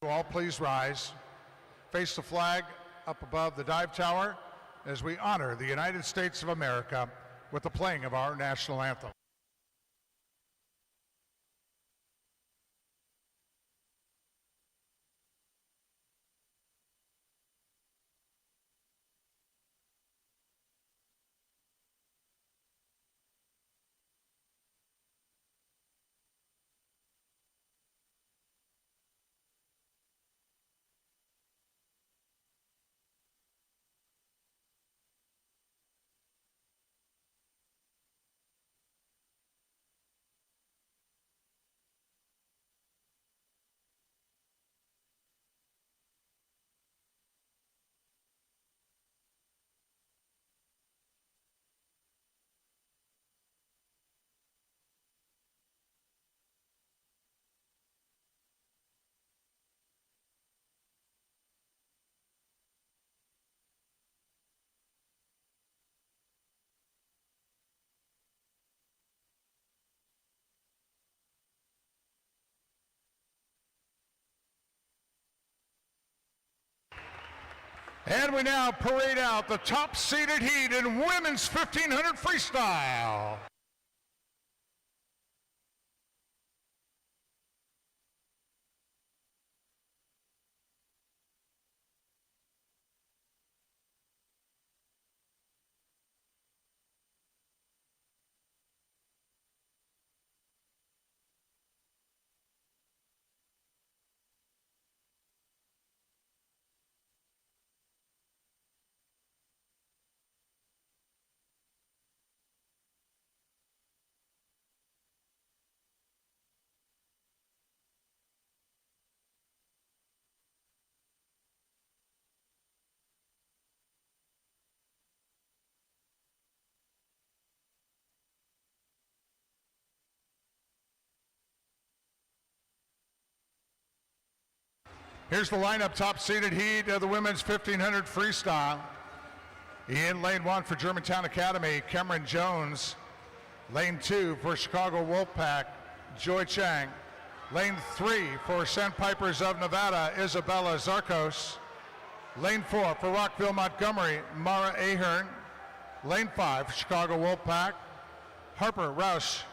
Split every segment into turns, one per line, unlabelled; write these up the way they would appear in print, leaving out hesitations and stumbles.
All please rise. Face the flag up above the dive tower as we honor the United States of America with the playing of our national anthem. And we now parade out the top-seeded heat in women's 1500 freestyle. Here's the lineup, top-seeded heat of the women's 1500 freestyle. In lane 1 for Germantown Academy, Cameron Jones. Lane 2 for Chicago Wolfpack, Joy Chang. Lane 3 for Sandpipers of Nevada, Isabella Zarcos. Lane 4 for Rockville Montgomery, Mara Ahern. Lane 5 Chicago Wolfpack, Harper Roush.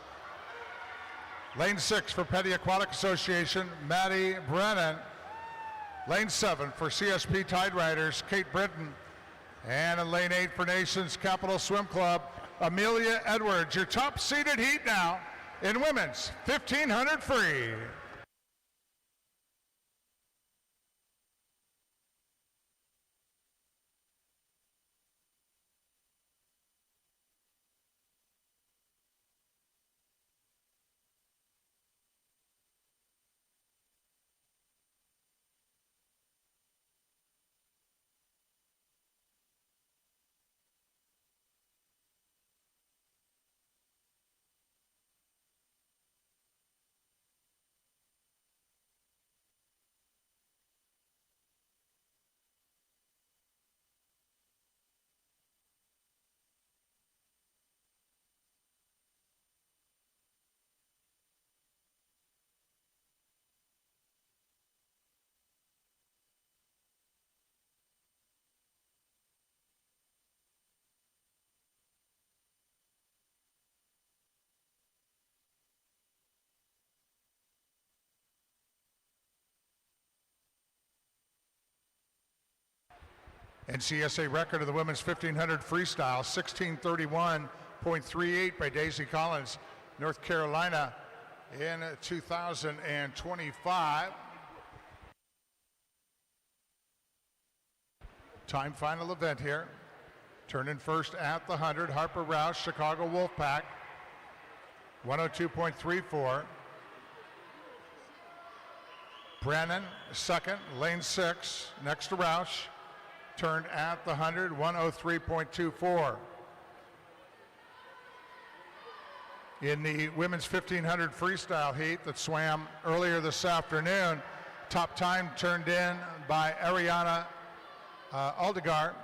Lane 6 for Petty Aquatic Association, Maddie Brennan. Lane 7 for CSP Tide Riders, Kate Britton. And in lane 8 for Nations Capital Swim Club, Amelia Edwards. Your top-seeded heat now in women's 1500 free. NCSA record of the women's 1500 freestyle, 1631.38 by Daisy Collins, North Carolina in 2025. Time final event here. Turning first at the 100, Harper Roush, Chicago Wolfpack, 102.34. Brennan, second, lane 6, next to Roush. Turned at the 100, 103.24. In the women's 1500 freestyle heat that swam earlier this afternoon, top time turned in by Ariana Aldegar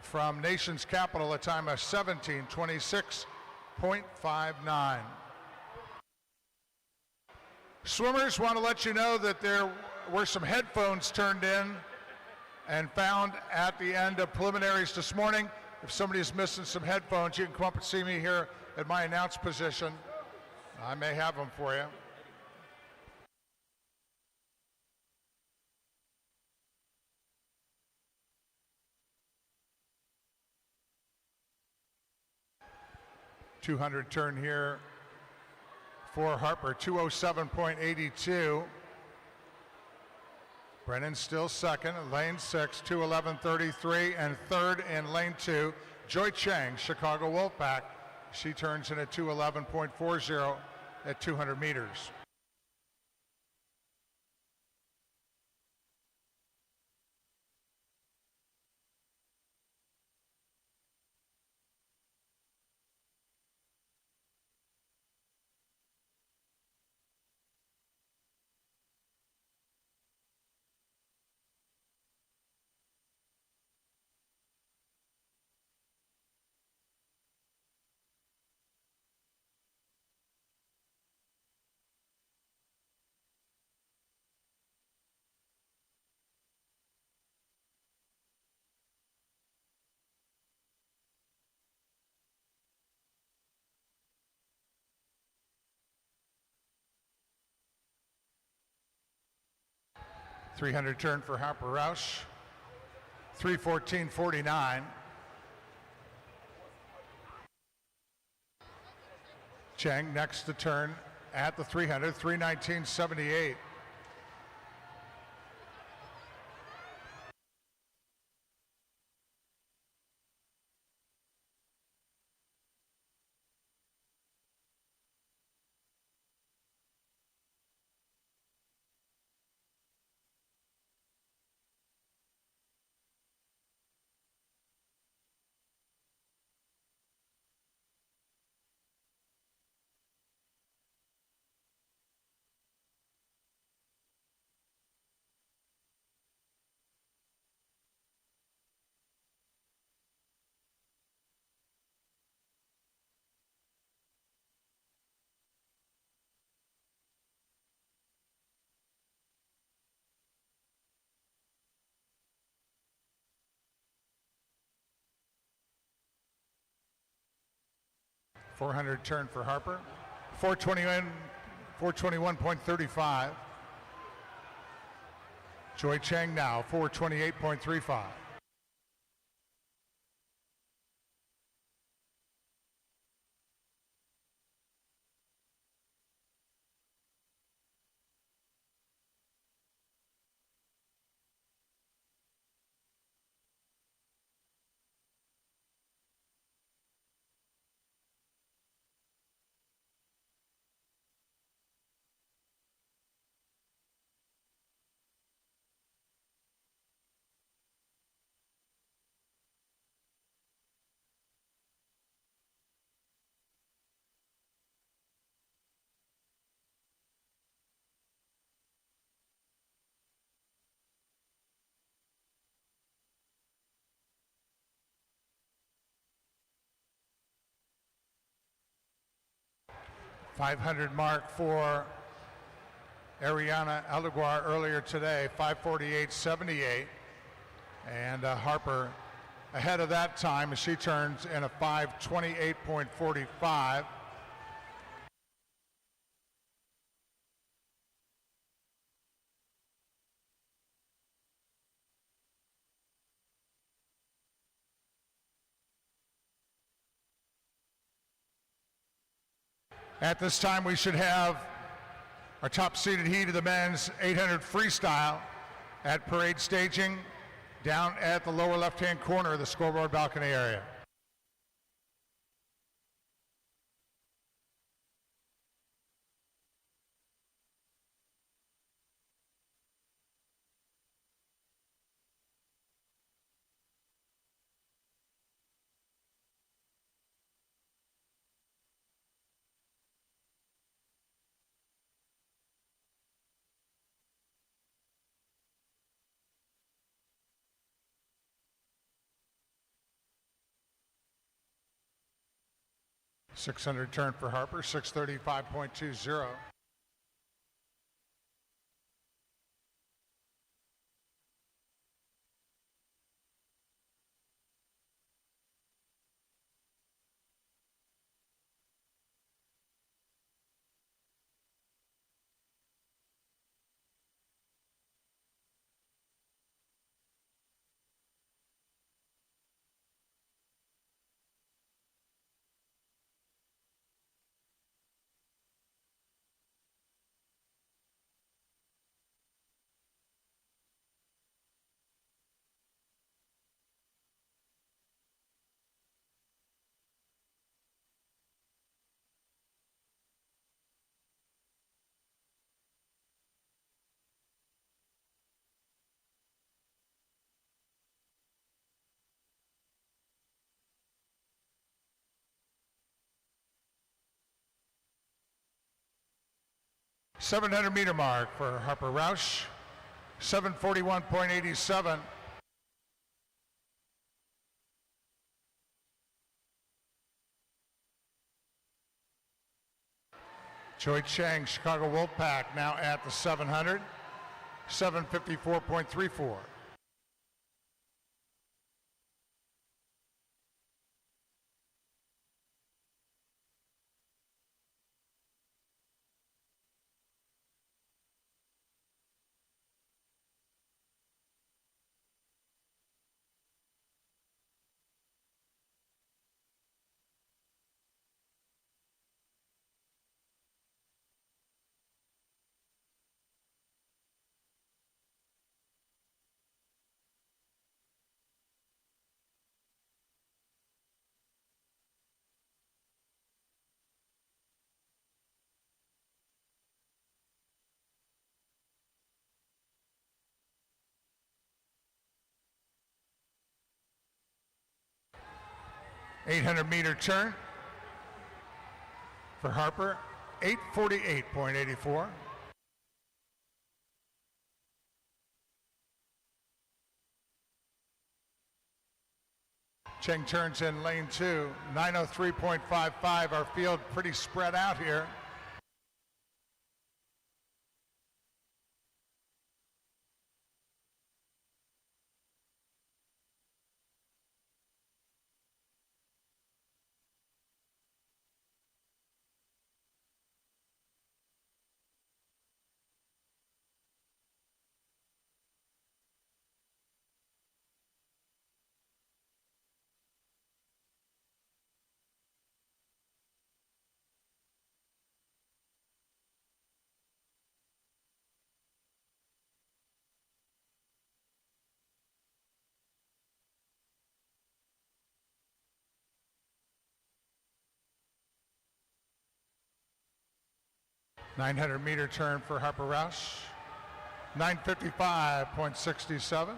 from Nation's Capital, a time of 17:26.59. Swimmers, want to let you know that there were some headphones turned in and found at the end of preliminaries this morning. If somebody is missing some headphones, you can come up and see me here at my announce position. I may have them for you. .200 turn here for Harper, 207.82. Brennan still second in lane 6, 211.33, and third in lane 2, Joy Chang, Chicago Wolfpack. She turns in at 211.40 at 200 meters. .300 turn for Harper Roush, 3:14.49. Chang next to turn at the 300, 3:19.78. .400 turn for Harper, 421.35. Joy Chang now, 428.35. .500 mark for Ariana Aldeguar earlier today, 5:48.78. And Harper ahead of that time as she turns in a 5:28.45. At this time, we should have our top-seeded heat of the men's 800 freestyle at parade staging down at the lower left-hand corner of the scoreboard balcony area. .600 turn for Harper, 6:35.20. 700-meter mark for Harper Roush, 7:41.87. Choi Chang, Chicago Wolfpack, now at the 700, 7:54.34. $800-meter turn for Harper, 8:48.84. Cheng turns in lane 2, 9:03.55. Our field pretty spread out here. $900-meter turn for Harper Roush, 9:55.67.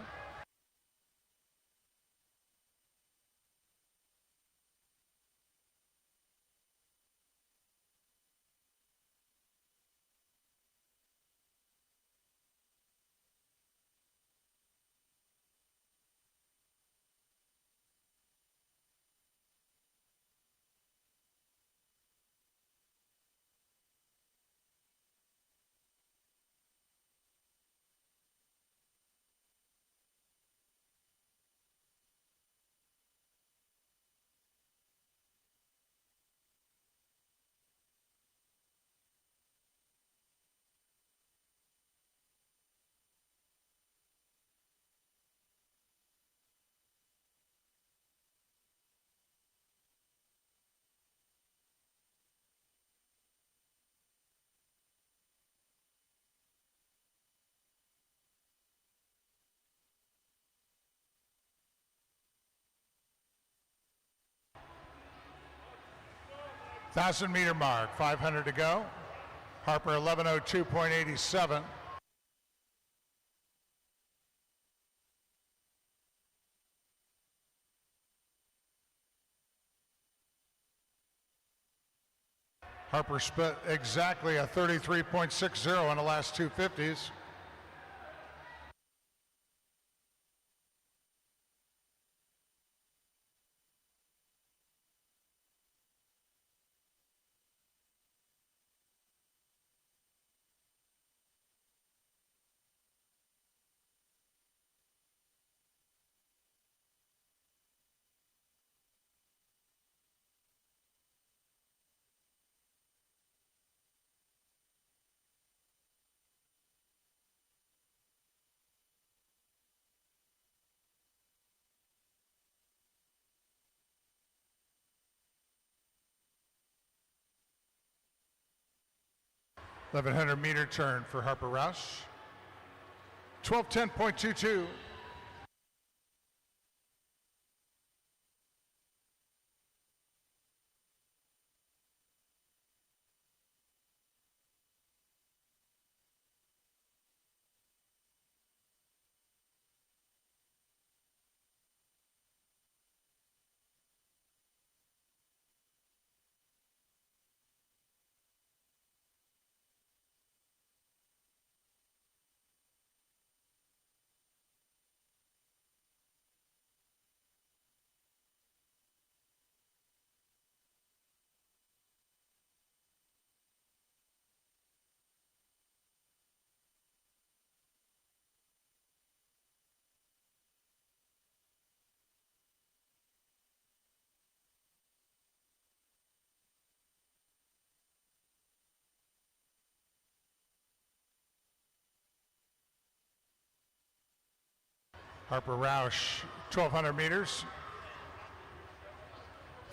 $1,000-meter mark, 500 to go. Harper 11:02.87. Harper split exactly a 33.60 in the last 250s. $1,100-meter turn for Harper Roush, 12:10.22. Harper Roush, 1,200 meters,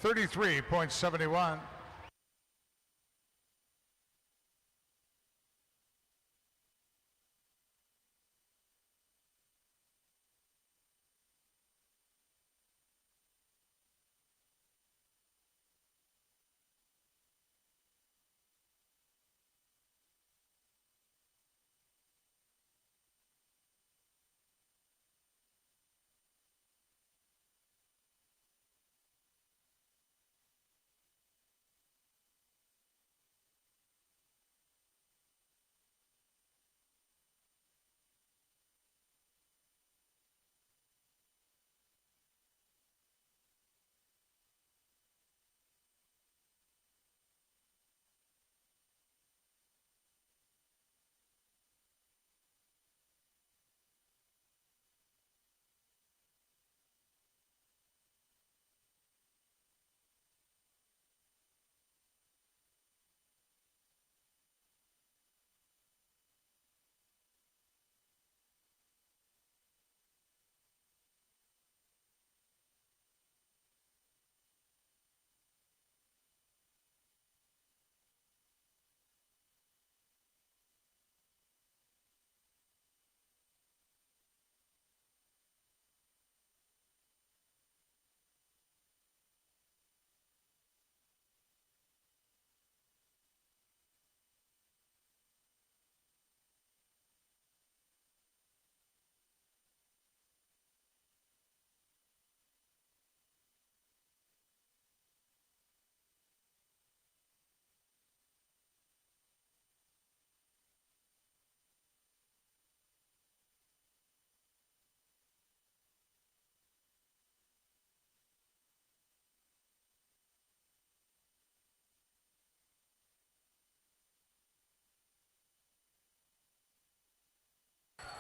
33.71.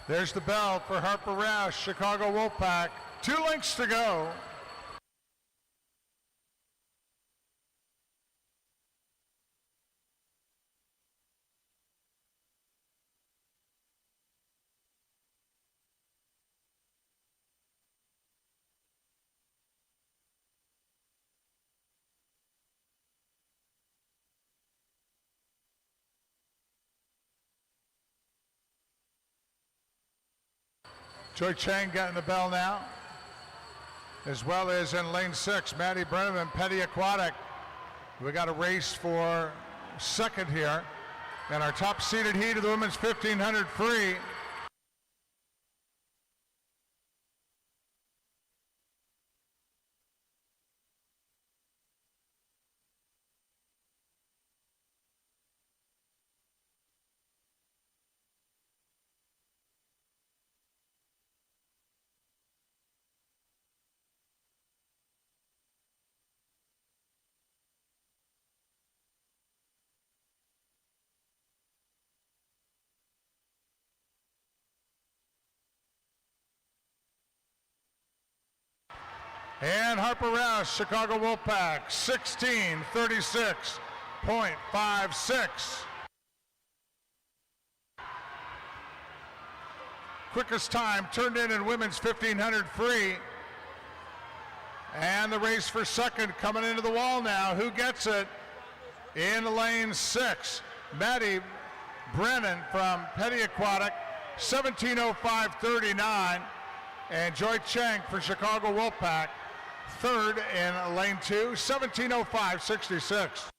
There's the bell for Harper Roush, Chicago Wolfpack. 2 lengths to go. Joy Chang getting the bell now, as well as in lane 6, Maddie Brenneman, Petty Aquatic. We got a race for second here. And our top seeded heat of the women's 1500 free. And Harper Roush, Chicago Wolfpack, 16:36.56. Quickest time turned in women's 1500 free. And the race for second coming into the wall now. Who gets it? In lane 6, Maddie Brennan from Petty Aquatic, 17:05.39. And Joy Chang for Chicago Wolfpack, third in lane 2, 17:05.66.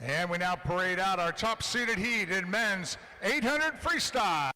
And we now parade out our top seeded heat in men's 800 freestyle.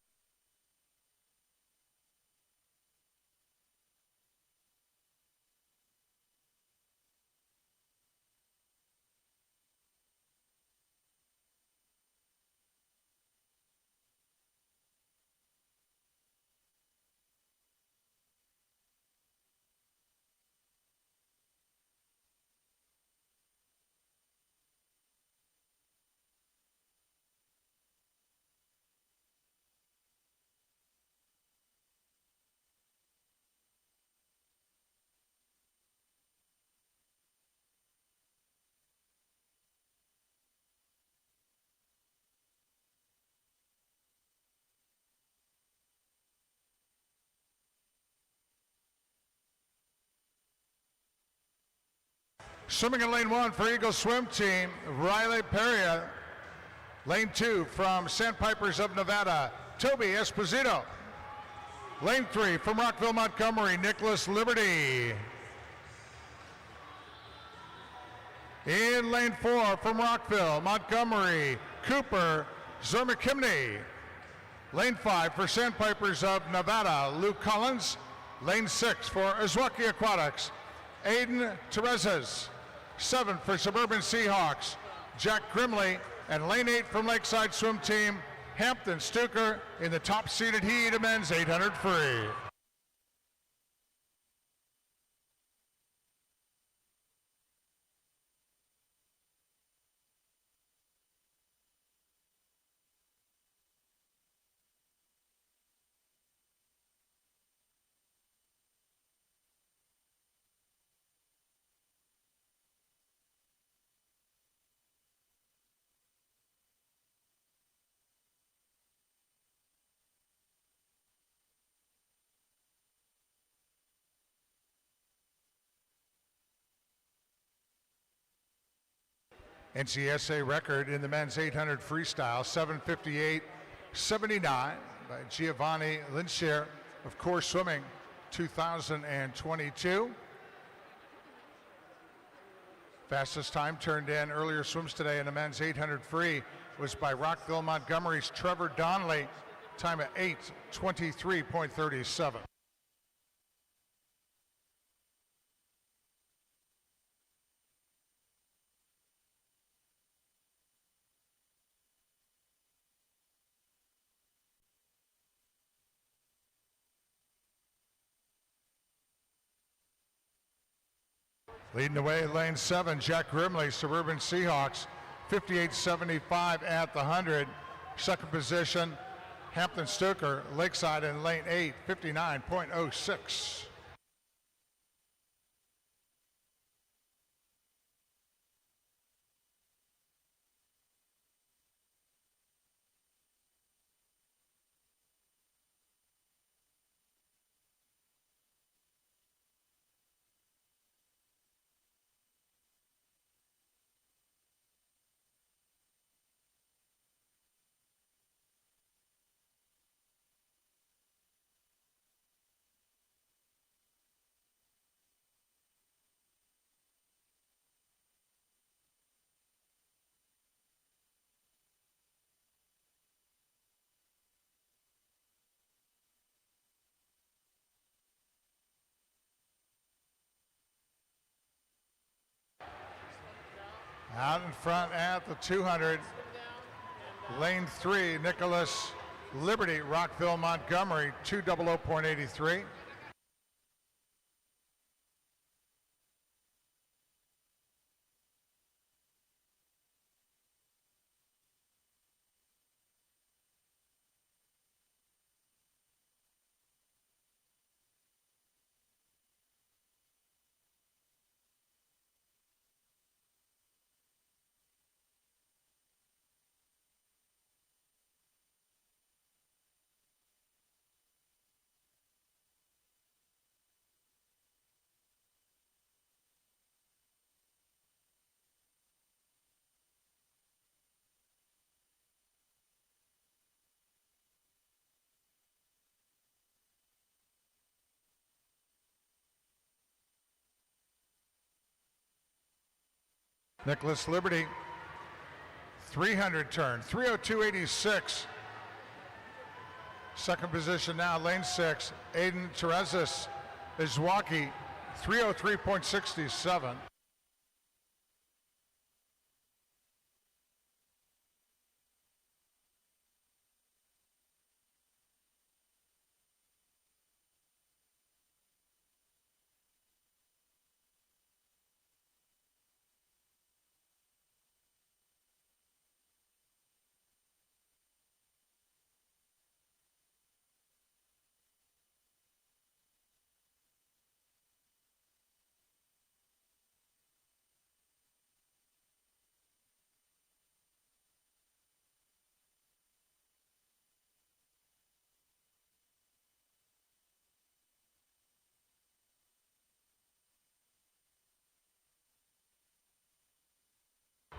Swimming in lane 1 for Eagle Swim Team, Riley Peria. Lane 2 from Sandpipers of Nevada, Toby Esposito. Lane 3 from Rockville, Montgomery, Nicholas Liberty. In lane 4 from Rockville, Montgomery, Cooper Zermakimney. Lane 5 for Sandpipers of Nevada, Luke Collins. Lane 6 for Azwaki Aquatics, Aiden Terezes. 7 for Suburban Seahawks, Jack Grimley. And lane 8 from Lakeside Swim Team, Hampton Stuker in the top-seeded heat of men's 800 free. NCSA record in the men's 800 freestyle, 7:58.79 by Giovanni Linscher of Core Swimming, 2022. Fastest time turned in earlier swims today in the men's 800 free was by Rockville Montgomery's Trevor Donnelly, time at 8:23.37. Leading the way, lane 7, Jack Grimley, Suburban Seahawks, 58.75 at the 100. Second position, Hampton Stuker, Lakeside in lane 8, 59.06. Out in front at the 200, lane 3, Nicholas Liberty, Rockville, Montgomery, 2:00.83. Nicholas Liberty, 300 turn, 3:02.86. Second position now, lane 6, Aiden Terezes, Izwaki, 3:03.67.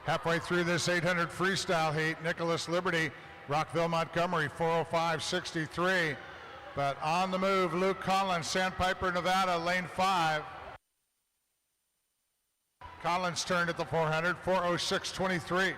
Halfway through this 800 freestyle heat, Nicholas Liberty, Rockville, Montgomery, 4:05.63. But on the move, Luke Collins, Sandpiper, Nevada, lane 5. Collins turned at the 400, 4:06.23.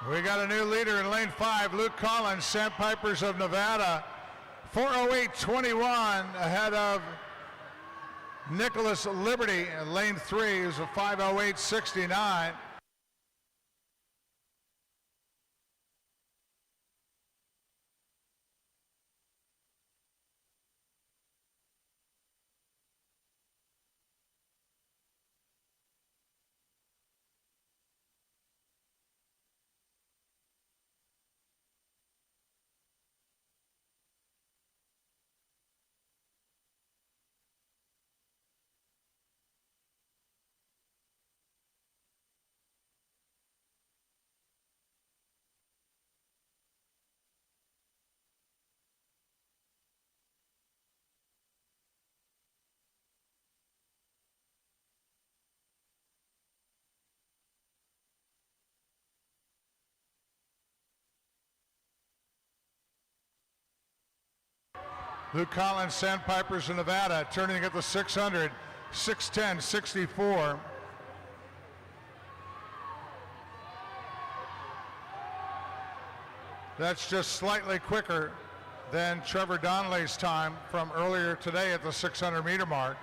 We got a new leader in lane 5, Luke Collins, Sandpipers of Nevada, 4:08.21 ahead of Nicholas Liberty in lane 3, who's a 5:08.69. Luke Collins, Sandpipers of Nevada, turning at the 600, 6:10.64. That's just slightly quicker than Trevor Donnelly's time from earlier today at the 600 meter mark.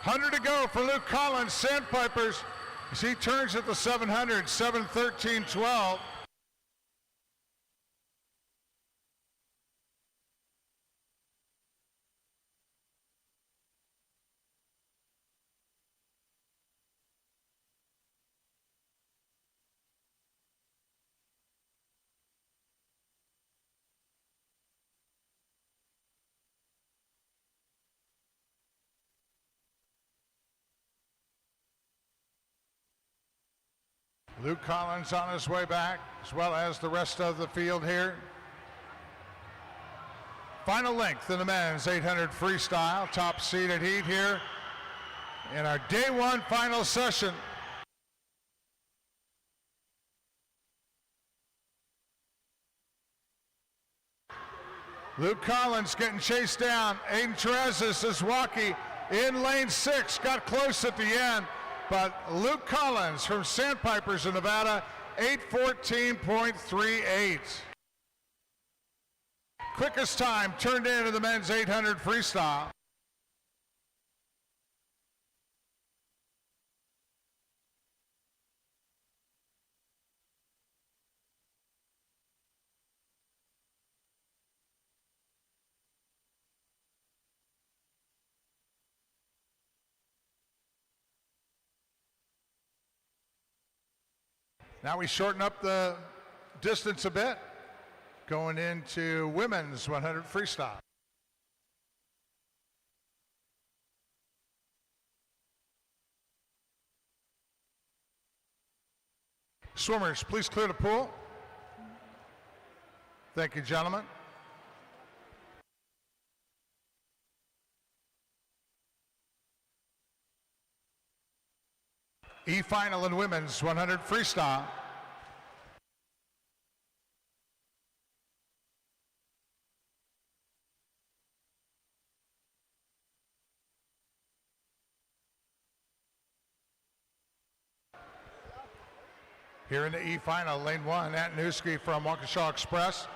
Hundred to go for Luke Collins, Sandpipers, as he turns at the 700, 7:13.12. Luke Collins on his way back, as well as the rest of the field here. Final length in the men's 800 freestyle, top seeded heat here in our day 1 final session. Luke Collins getting chased down. Aiden Terezis is walking in lane 6, got close at the end. But Luke Collins from Sandpipers of Nevada, 8:14.38. Quickest time turned into the men's 800 freestyle. Now we shorten up the distance a bit, going into women's 100 freestyle. Swimmers, please clear the pool. Thank you, gentlemen. E-final in women's 100 freestyle. Here in the E-final, lane 1, Natatorium from Waukesha Express.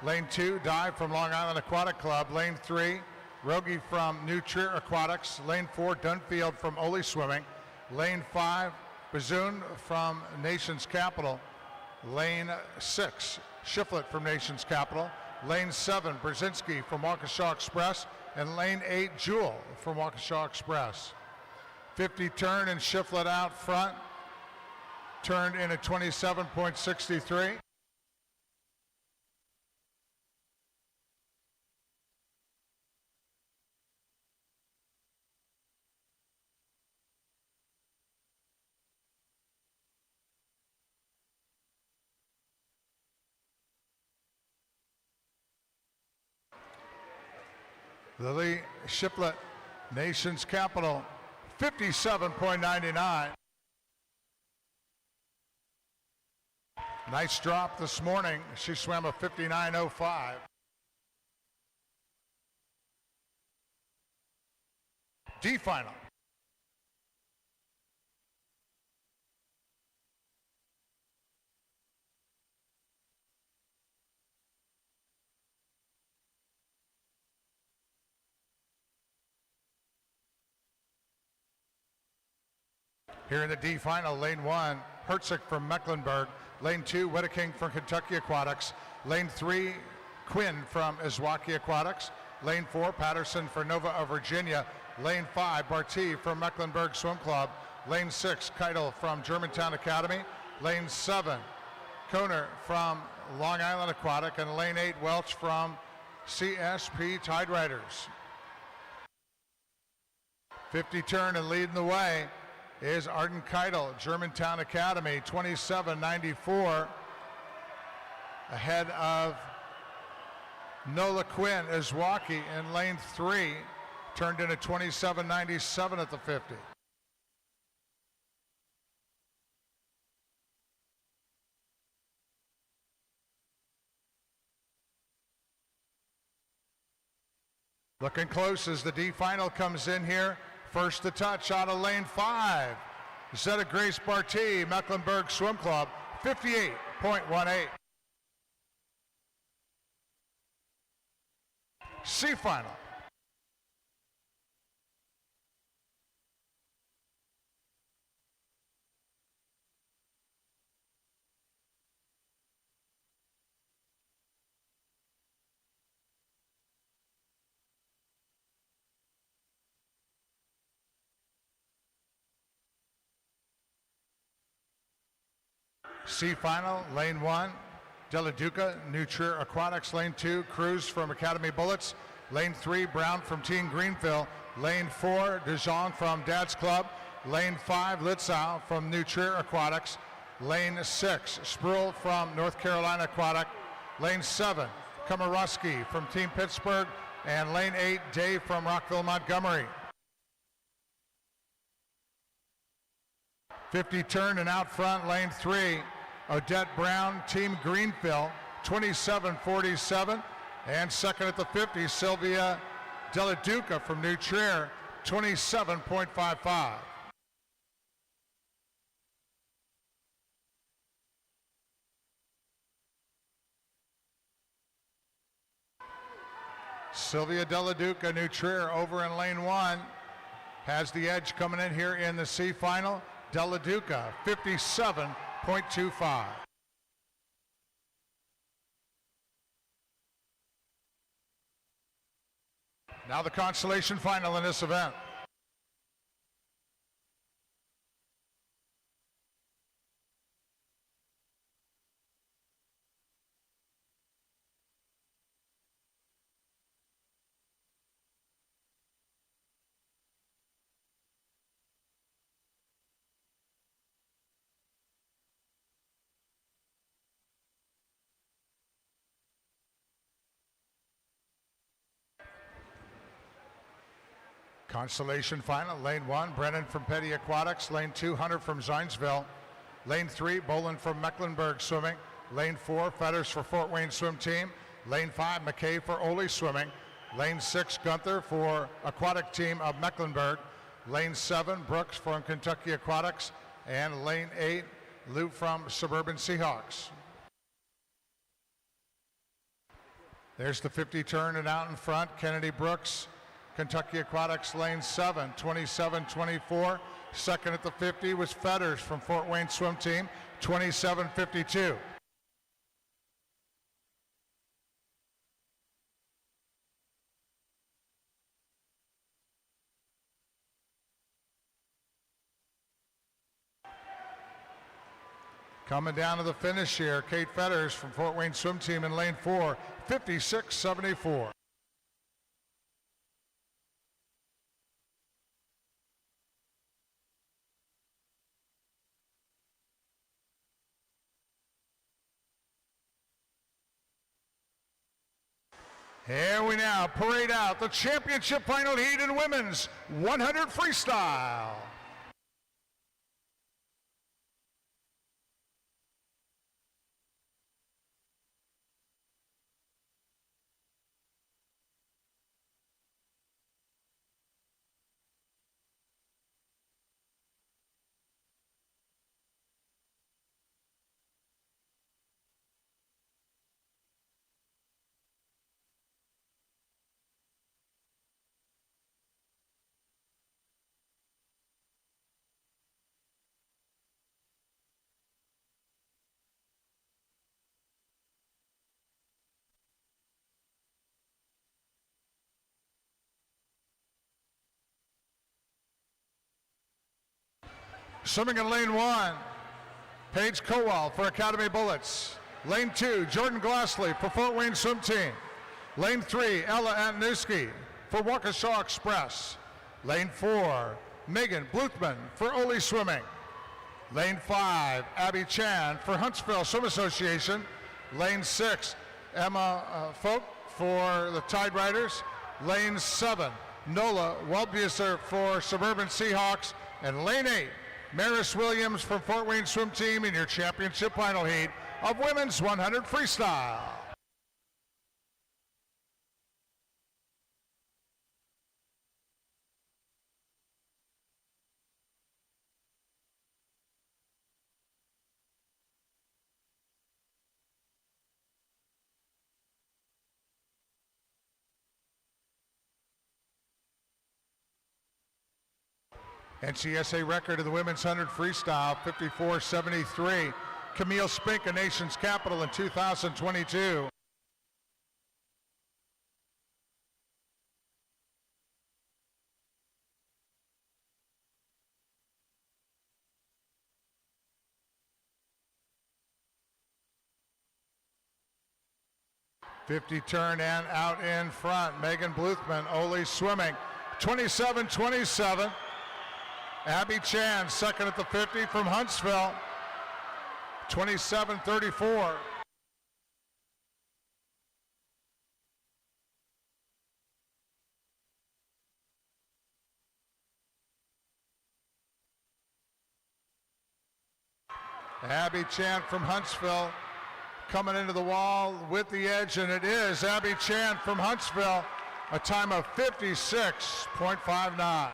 Lane 2, Dive from Long Island Aquatic Club. Lane 3, Rogie from New Trier Aquatics. Lane 4, Dunfield from Ole Swimming. Lane 5, Bazoon from Nation's Capital. Lane 6, Shiflett from Nation's Capital. Lane 7, Brzezinski from Waukesha Express. And lane 8, Jewel from Waukesha Express. 50 turn and Shiflett out front. Turned in at 27.63. Lily Shiflett, Nation's Capital, 57.99. Nice drop this morning. She swam a 59.05. D final. Here in the D final, lane 1, Herzig from Mecklenburg. Lane 2, Wedeking from Kentucky Aquatics. Lane 3, Quinn from Iswaukee Aquatics. Lane 4, Patterson for Nova of Virginia. Lane 5, Barty from Mecklenburg Swim Club. Lane 6, Keitel from Germantown Academy. Lane 7, Koner from Long Island Aquatic. And lane 8, Welch from CSP Tide Riders. 50 turn and leading the way is Arden Keitel, Germantown Academy, 27.94, ahead of Nola Quinn, Iswaukee in lane 3, turned in at 27.97 at the 50. Looking close as the D final comes in here. First to touch out of lane 5. Zeta Grace Barty, Mecklenburg Swim Club, 58.18. C final. C final, lane 1, Della Duca, New Trier Aquatics. Lane 2, Cruz from Academy Bullets. Lane 3, Brown from Team Greenfield. Lane 4, Dijon from Dad's Club. Lane 5, Litzau from New Trier Aquatics. Lane 6, Spruill from North Carolina Aquatic. Lane 7, Komorowski from Team Pittsburgh. And lane 8, Dave from Rockville Montgomery. 50 turn and out front, lane 3, Odette Brown, Team Greenfield, 27.47. And second at the 50, Sylvia Della Duca from New Trier, 27.55. Sylvia Della Duca, New Trier, over in lane 1, has the edge coming in here in the C final. Della Duca, 57.25. Now the consolation final in this event. Constellation final, lane 1, Brennan from Petty Aquatics. Lane 2, Hunter from Zionsville. Lane 3, Boland from Mecklenburg Swimming. Lane 4, Fetters for Fort Wayne Swim Team. Lane 5, McKay for Ole Swimming. Lane 6, Gunther for Aquatic Team of Mecklenburg. Lane 7, Brooks from Kentucky Aquatics. And lane 8, Lou from Suburban Seahawks. There's the 50 turn and out in front, Kennedy Brooks, Kentucky Aquatics, lane 7, 27-24. Second at the 50 was Fetters from Fort Wayne Swim Team, 27-52. Coming down to the finish here, Kate Fetters from Fort Wayne Swim Team in lane 4, 56-74. Here we now parade out the championship final heat in women's 100 freestyle. Swimming in lane 1, Paige Kowal for Academy Bullets. Lane 2, Jordan Glassley for Fort Wayne Swim Team. Lane 3, Ella Antonuski for Waukesha Express. Lane 4, Megan Bluthman for Ole Swimming. Lane 5, Abby Chan for Huntsville Swim Association. Lane 6, Emma Folk for the Tide Riders. Lane 7, Nola Waldbuser for Suburban Seahawks. And lane 8, Maris Williams from Fort Wayne Swim Team in your championship final heat of women's 100 freestyle. NCSA record of the women's 100 freestyle, 54-73. Camille Spink, a nation's capital in 2022. .50 turn and out in front. Megan Bluthman, Ole Swimming, 27-27. Abby Chan, second at the 50 from Huntsville, 27-34. Abby Chan from Huntsville coming into the wall with the edge, and it is Abby Chan from Huntsville, a time of 56.59.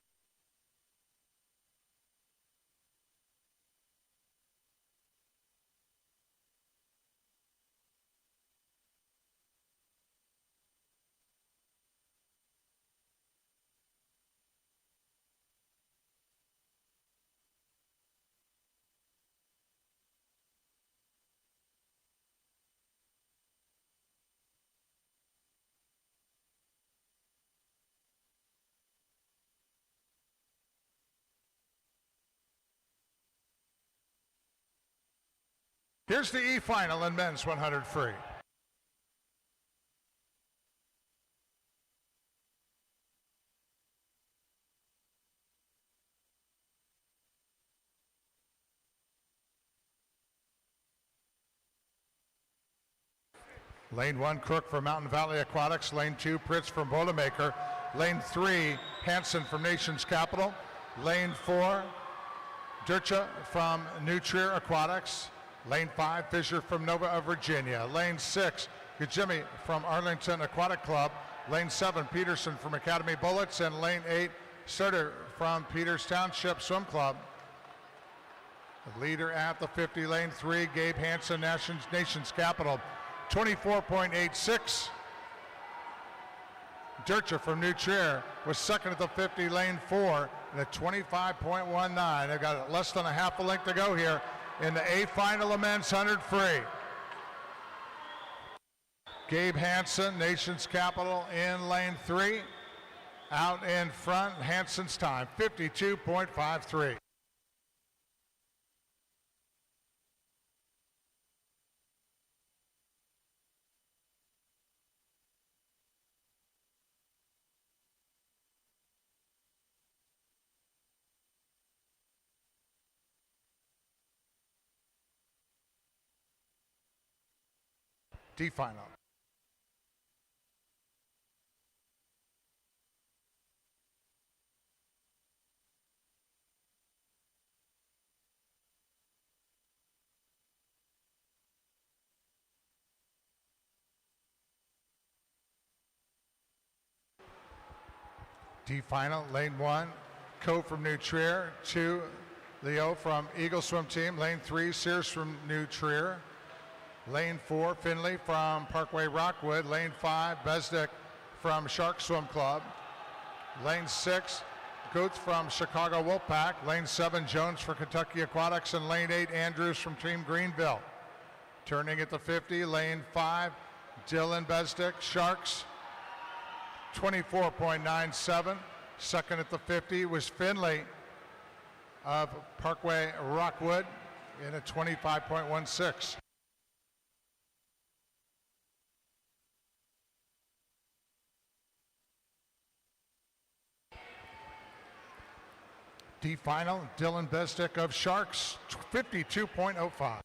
Here's the E-final in men's 100 free. Lane 1, Crook from Mountain Valley Aquatics. Lane 2, Pritz from Boilermaker. Lane 3, Hansen from Nation's Capital. Lane 4, Dircha from New Trier Aquatics. Lane 5, Fisher from Nova of Virginia. Lane 6, Gajimi from Arlington Aquatic Club. Lane 7, Peterson from Academy Bullets. And lane 8, Sutter from Peters Township Swim Club. The leader at the 50, lane 3, Gabe Hansen, Nation's Capital, 24.86. Dircha from New Trier was second at the 50, lane 4, and a 25.19. They've got less than a half a length to go here in the A final of men's 100 free. Gabe Hansen, Nation's Capital in lane 3. Out in front, Hansen's time, 52.53. D final. D final, lane 1, Co from New Trier, 2, Leo from Eagle Swim Team, lane 3, Sears from New Trier, lane 4, Finley from Parkway Rockwood, lane 5, Besdick from Shark Swim Club, lane 6, Goetz from Chicago Wolfpack, lane 7, Jones for Kentucky Aquatics, and lane 8, Andrews from Team Greenville. Turning at the 50, lane 5, Dylan Besdick, Sharks, 24.97. Second at the 50 was Finley of Parkway Rockwood in a 25.16. D final, Dylan Besdick of Sharks, 52.05.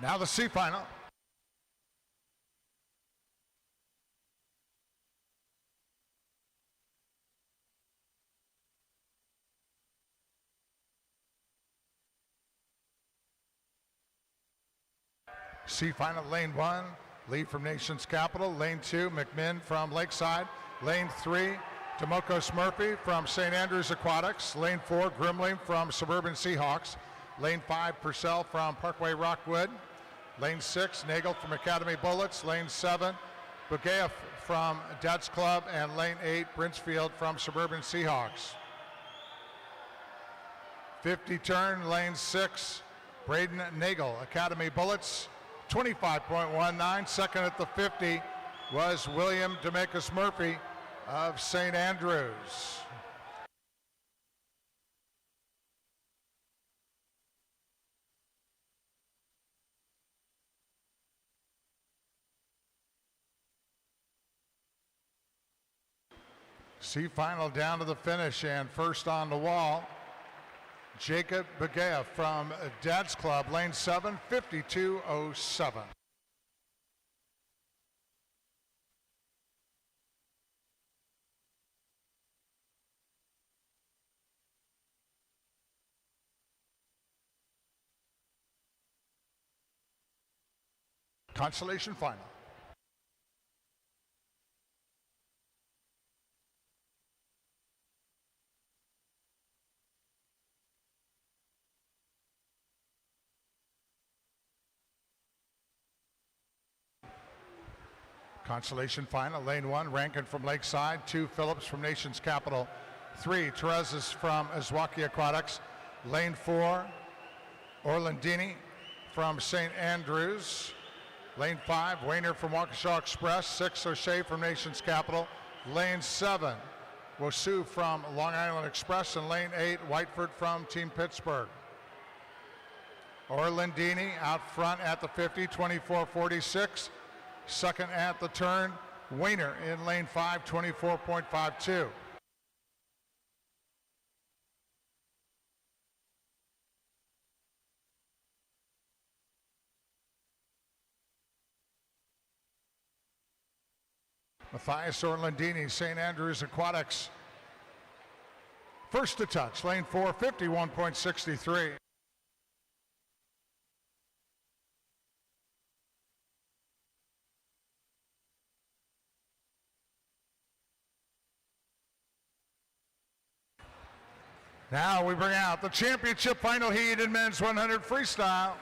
Now the C final. C final, lane 1, Lee from Nation's Capital. Lane 2, McMinn from Lakeside. Lane 3, Demokos Murphy from St. Andrews Aquatics. Lane 4, Grimling from Suburban Seahawks. Lane 5, Purcell from Parkway Rockwood. Lane 6, Nagel from Academy Bullets. Lane 7, Bugayev from Dad's Club. And lane 8, Brintsfield from Suburban Seahawks. 50 turn, lane 6, Braden Nagel, Academy Bullets, 25.19. Second at the 50 was William Demokos Murphy of St. Andrews. C final down to the finish, and first on the wall, Jacob Bugayev from Dad's Club, lane 7, 52.07. Consolation final. Consolation final, lane 1, Rankin from Lakeside, 2, Phillips from Nation's Capital, 3, Terezes from Azwaki Aquatics, lane 4, Orlandini from St. Andrews, lane 5, Wayner from Waukesha Express, 6, O'Shea from Nation's Capital, lane 7, Wosu from Long Island Express, and lane 8, Whiteford from Team Pittsburgh. Orlandini out front at the 50, 24.46. Second at the turn, Weiner in lane 5, 24.52. Matthias Orlandini, St. Andrews Aquatics. First to touch, lane 4, 51.63. Now we bring out the championship final heat in men's 100 freestyle.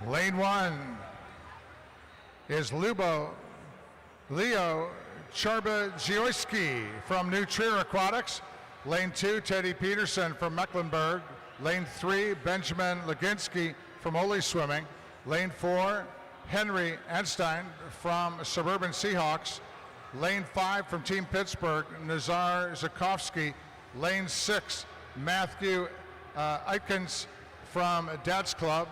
Lane 1 is Leo Charbadzioski from New Trier Aquatics. Lane 2, Teddy Peterson from Mecklenburg. Lane 3, Benjamin Leginski from Ole Swimming. Lane 4, Henry Einstein from Suburban Seahawks. Lane 5 from Team Pittsburgh, Nazar Zakovsky. Lane 6, Matthew Eitkens from Dad's Club.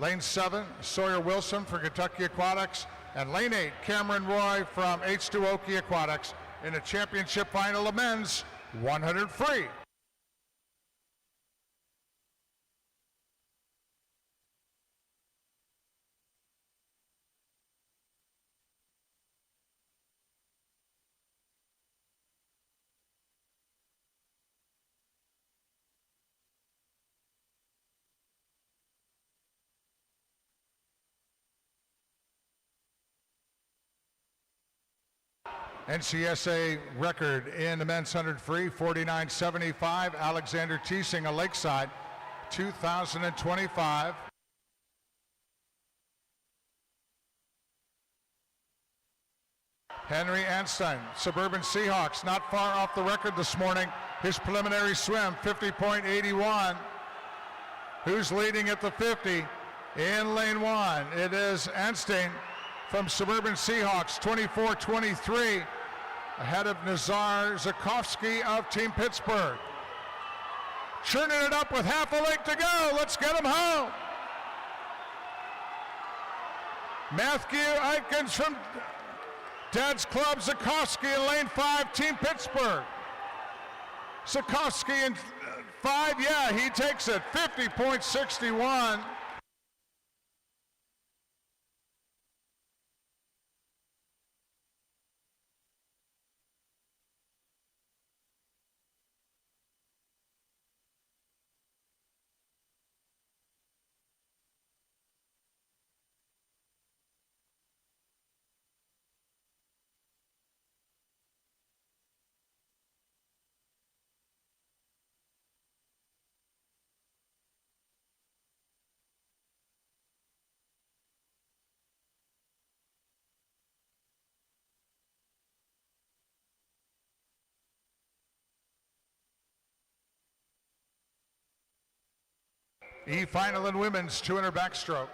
Lane 7, Sawyer Wilson from Kentucky Aquatics. And lane 8, Cameron Roy from H2Oki Aquatics in the championship final of men's 100 free. NCSA record in the men's 100 free, 49.75. Alexander Teesing of Lakeside, 2025. Henry Einstein, Suburban Seahawks, not far off the record this morning. His preliminary swim, 50.81. Who's leading at the 50? In lane 1, it is Einstein from Suburban Seahawks, 24.23. Ahead of Nazar Zakovsky of Team Pittsburgh. Churning it up with half a lake to go. Let's get him home. Matthew Eitkens from Dad's Club, Zakovsky in lane 5, Team Pittsburgh. Zakovsky in 5, yeah, he takes it, 50.61. E-final in women's 200 backstroke.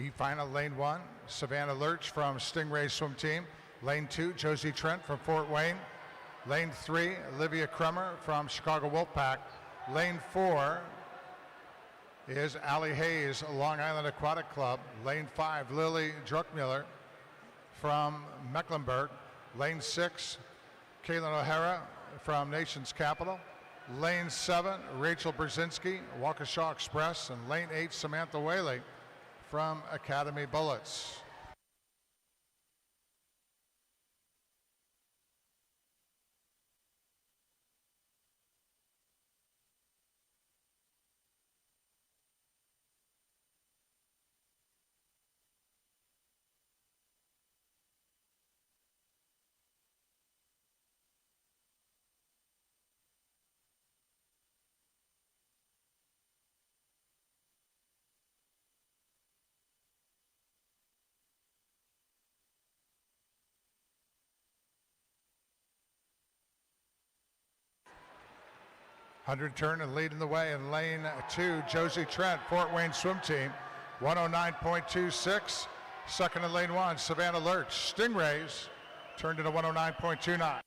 E-final lane 1, Savannah Lurch from Stingray Swim Team. Lane 2, Josie Trent from Fort Wayne. Lane 3, Olivia Kremer from Chicago Wolfpack. Lane 4 is Allie Hayes, Long Island Aquatic Club. Lane 5, Lily Druckmiller from Mecklenburg. Lane 6, Kaylin O'Hara from Nation's Capital. Lane 7, Rachel Brzezinski, Waukesha Express. And lane 8, Samantha Whaley from Academy Bullets. Hundred turn and leading the way in lane 2, Josie Trent, Fort Wayne Swim Team, 109.26. Second in lane 1, Savannah Lurch, Stingrays, turned into 109.29.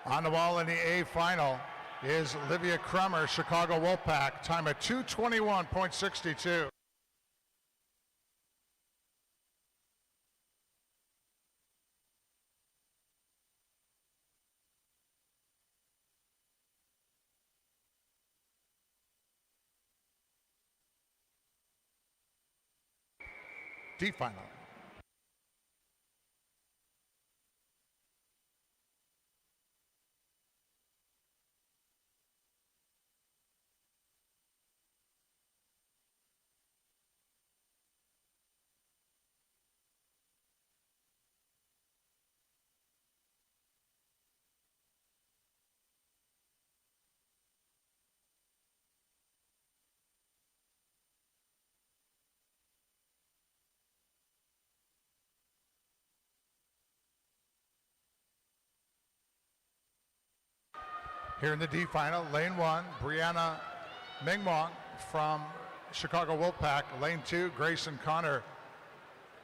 On the wall in the A final is Livia Crummer, Chicago Wolfpack, time of 2:21.62. D final. Here in the D final, lane 1, Brianna Mingwong from Chicago Wolfpack. Lane 2, Grayson Connor,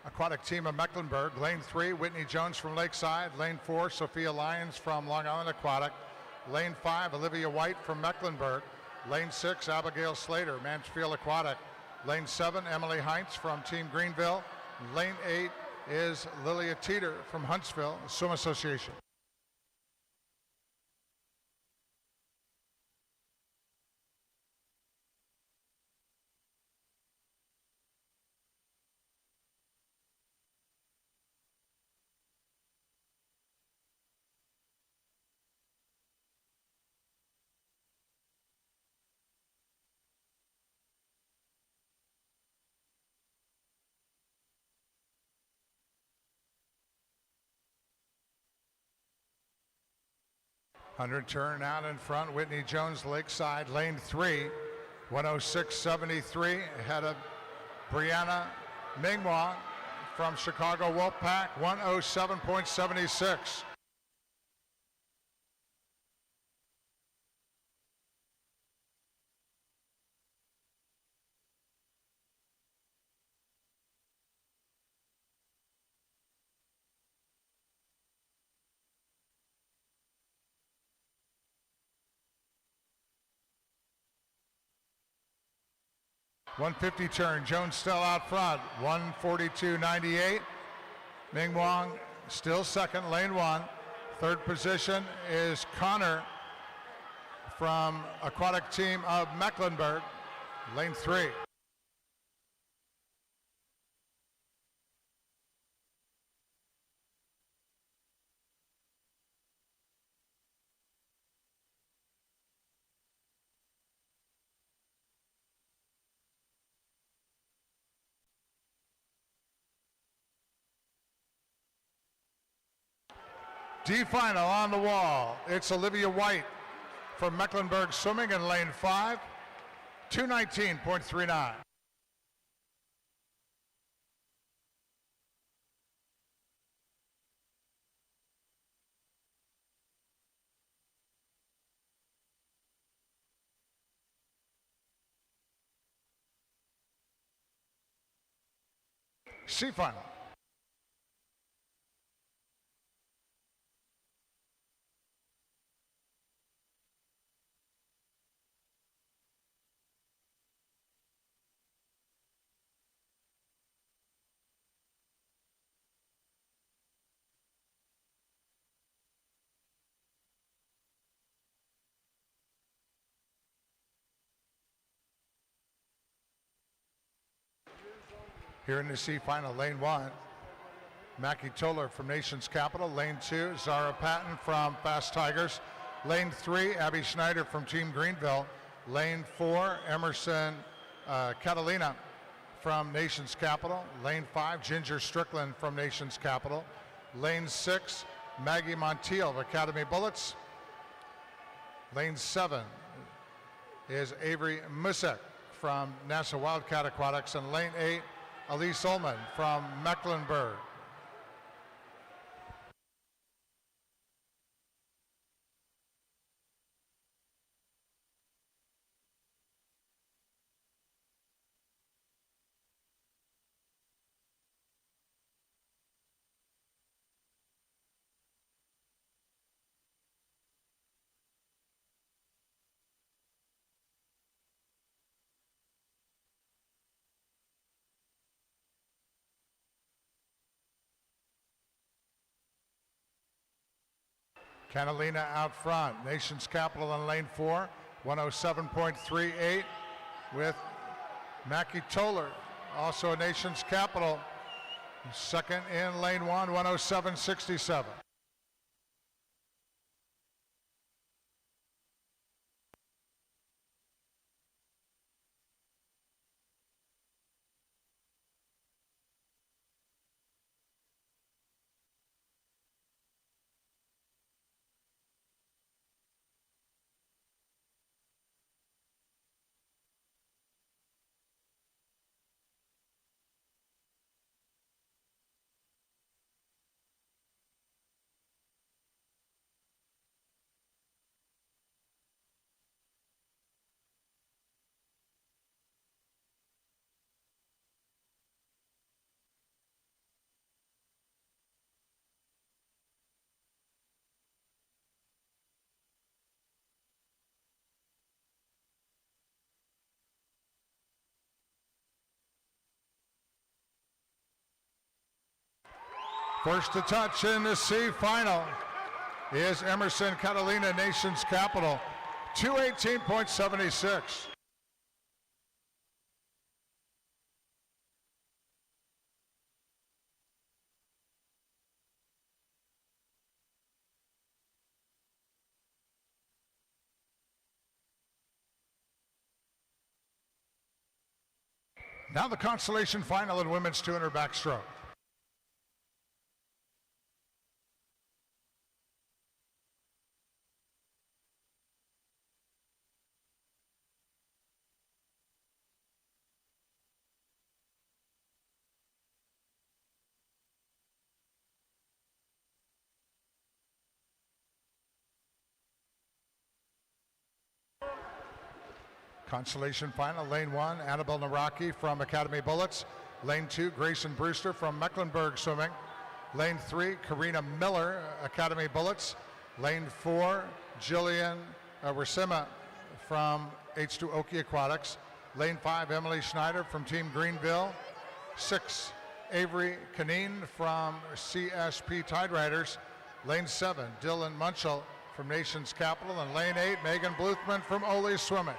Aquatic Team of Mecklenburg. Lane 3, Whitney Jones from Lakeside. Lane 4, Sophia Lyons from Long Island Aquatic. Lane 5, Olivia White from Mecklenburg. Lane 6, Abigail Slater, Mansfield Aquatic. Lane 7, Emily Heinz from Team Greenville. Lane 8 is Lilia Teeter from Huntsville Swim Association. Hundred turn out in front, Whitney Jones, Lakeside, lane 3, 106.73, ahead of Brianna Mingwang from Chicago Wolfpack, 107.76. .150 turn, Jones still out front, 142.98. Mingwang still second, lane 1. Third position is Connor from Aquatic Team of Mecklenburg, lane 3. D final on the wall. It's Olivia White from Mecklenburg Swimming in lane 5, 219.39. C final. Here in the C final, lane 1, Mackie Toller from Nation's Capital. Lane 2, Zara Patton from Fast Tigers. Lane 3, Abby Schneider from Team Greenville. Lane 4, Emerson Catalina from Nation's Capital. Lane 5, Ginger Strickland from Nation's Capital. Lane 6, Maggie Montiel of Academy Bullets. Lane 7 is Avery Musek from NASA Wildcat Aquatics. And lane 8, Elise Ullman from Mecklenburg. Catalina out front. Nation's Capital in lane 4, 107.38 with Mackie Toller, also Nation's Capital. Second in lane 1, 107.67. First to touch in the C final is Emerson Catalina, Nation's Capital, 218.76. Now the consolation final in women's 200 backstroke. Consolation final, lane 1, Annabelle Naraki from Academy Bullets. Lane 2, Grayson Brewster from Mecklenburg Swimming. Lane 3, Karina Miller, Academy Bullets. Lane 4, Jillian Rasima from H2Oki Aquatics. Lane 5, Emily Schneider from Team Greenville. 6, Avery Canine from CSP Tide Riders. Lane 7, Dylan Munchell from Nation's Capital. And lane 8, Megan Bluthman from Ole Swimming.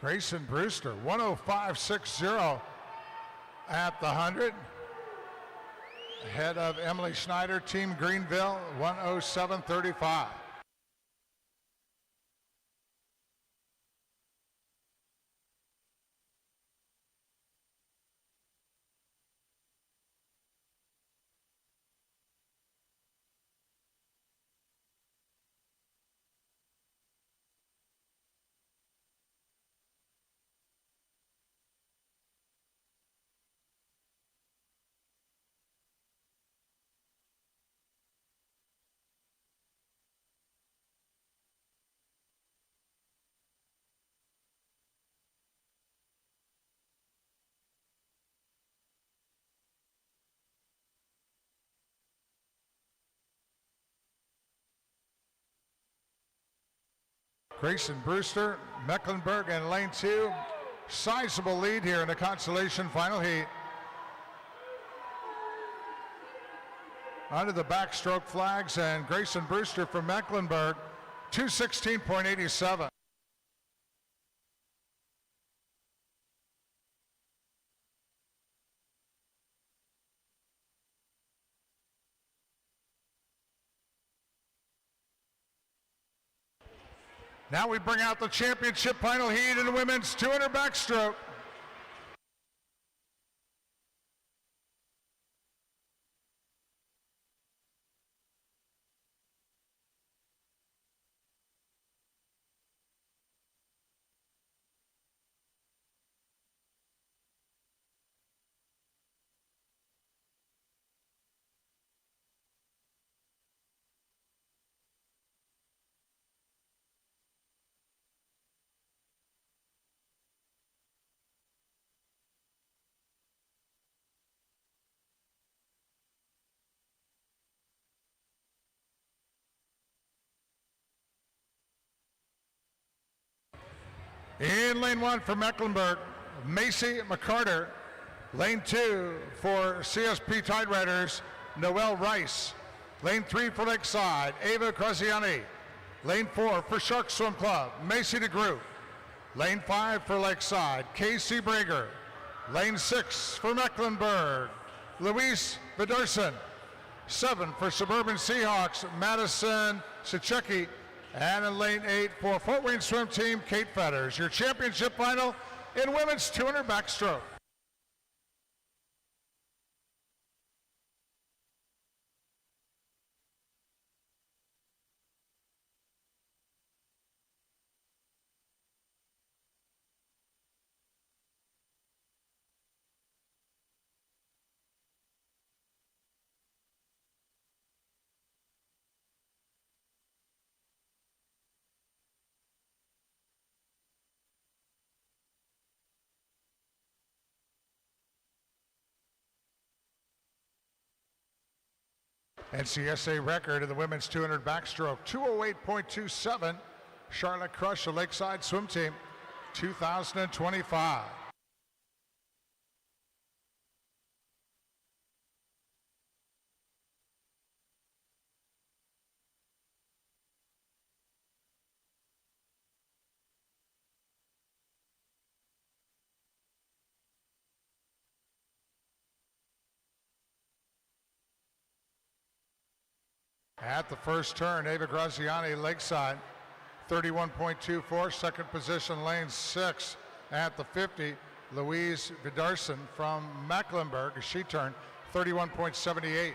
Grayson Brewster, 105.60 at the 100. Ahead of Emily Schneider, Team Greenville, 107.35. Grayson Brewster, Mecklenburg in lane 2. Sizable lead here in the consolation final heat. Under the backstroke flags, and Grayson Brewster from Mecklenburg, 216.87. Now we bring out the championship final heat in the women's 200 backstroke. In lane 1 for Mecklenburg, Macy McCarter. Lane 2 for CSP Tide Riders, Noelle Rice. Lane 3 for Lakeside, Ava Graziani. Lane 4 for Shark Swim Club, Macy DeGroot. Lane 5 for Lakeside, Casey Brager. Lane 6 for Mecklenburg, Louise Vidarson. 7 for Suburban Seahawks, Madison Sichecki. And in lane 8 for Fort Wayne Swim Team, Kate Fetters. Your championship final in women's 200 backstroke. NCSA record in the women's 200 backstroke, 208.27. Charlotte Crush, the Lakeside Swim Team, 2025. At the first turn, Ava Graziani, Lakeside, 31.24. Second position, lane 6. At the 50, Louise Vidarson from Mecklenburg, as she turned, 31.78.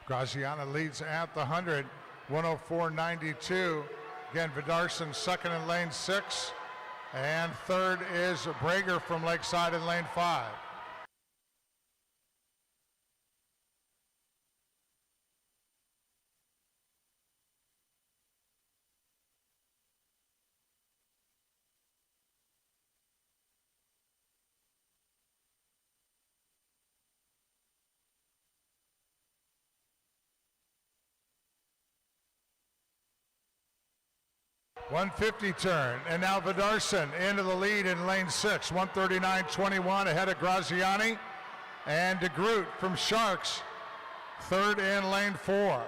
Graziani leads at the 100, 104.92. Again, Vidarson second in lane 6. And third is Brager from Lakeside in lane 5. 150 turn, and now Vidarson into the lead in lane 6, 139.21 ahead of Graziani, and DeGroot from Sharks, third in lane 4.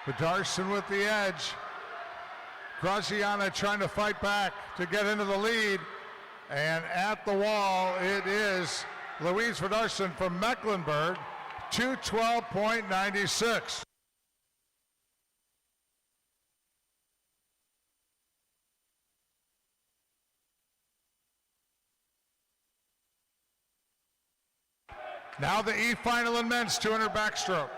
Vidarson with the edge. Graziani trying to fight back to get into the lead. And at the wall, it is Louise Vidarson from Mecklenburg, 2:12.96. Now the E final in men's 200 backstroke.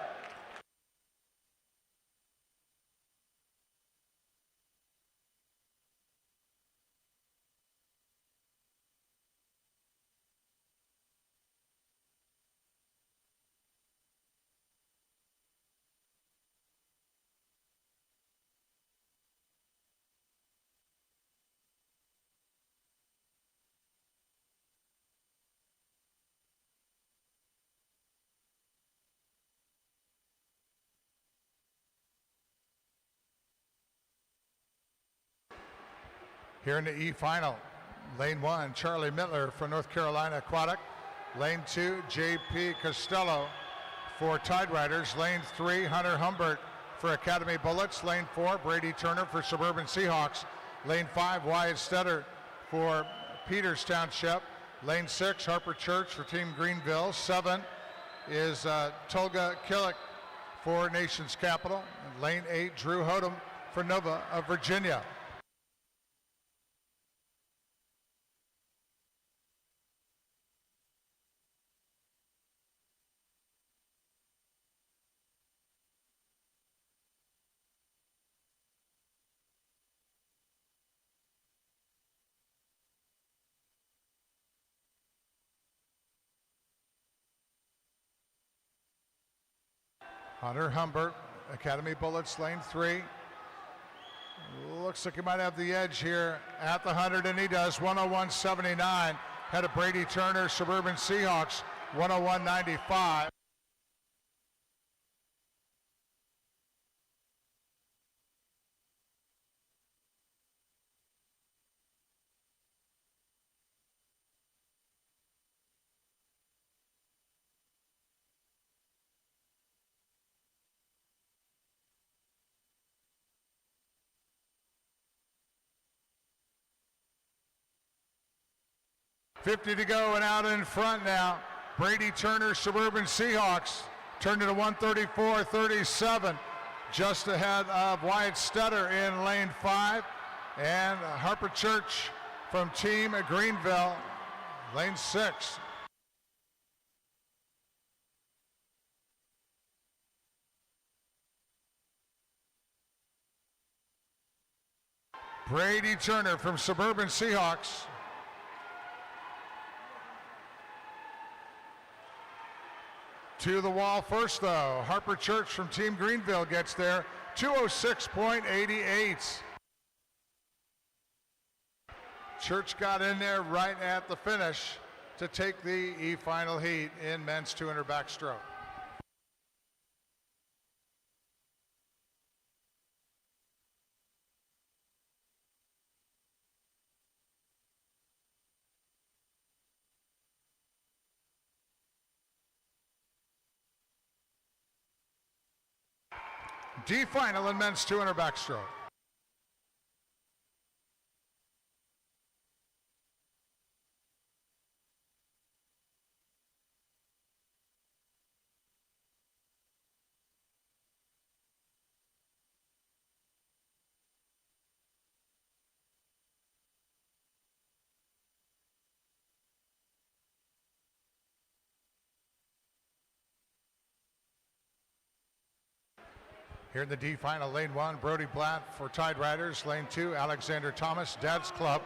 Here in the E final, lane 1, Charlie Mittler for North Carolina Aquatic. Lane 2, J.P. Costello for Tide Riders. Lane 3, Hunter Humbert for Academy Bullets. Lane 4, Brady Turner for Suburban Seahawks. Lane 5, Wyatt Stetter for Peters Township. Lane 6, Harper Church for Team Greenville. 7 is Tolga Killick for Nation's Capital. And lane 8, Drew Hodum for Nova of Virginia. Hunter Humbert, Academy Bullets, lane 3. Looks like he might have the edge here at the 100, and he does. 101.79. Head of Brady Turner, Suburban Seahawks, 101.95. .50 to go, and out in front now, Brady Turner, Suburban Seahawks, turned into 134.37, just ahead of Wyatt Stetter in lane 5, and Harper Church from Team Greenville, lane 6. Brady Turner from Suburban Seahawks. To the wall first, though. Harper Church from Team Greenville gets there, 206.88. Church got in there right at the finish to take the E final heat in men's 200 backstroke. D final in men's 200 backstroke. Here in the D final, lane 1, Brody Blatt for Tide Riders. Lane 2, Alexander Thomas, Dad's Club.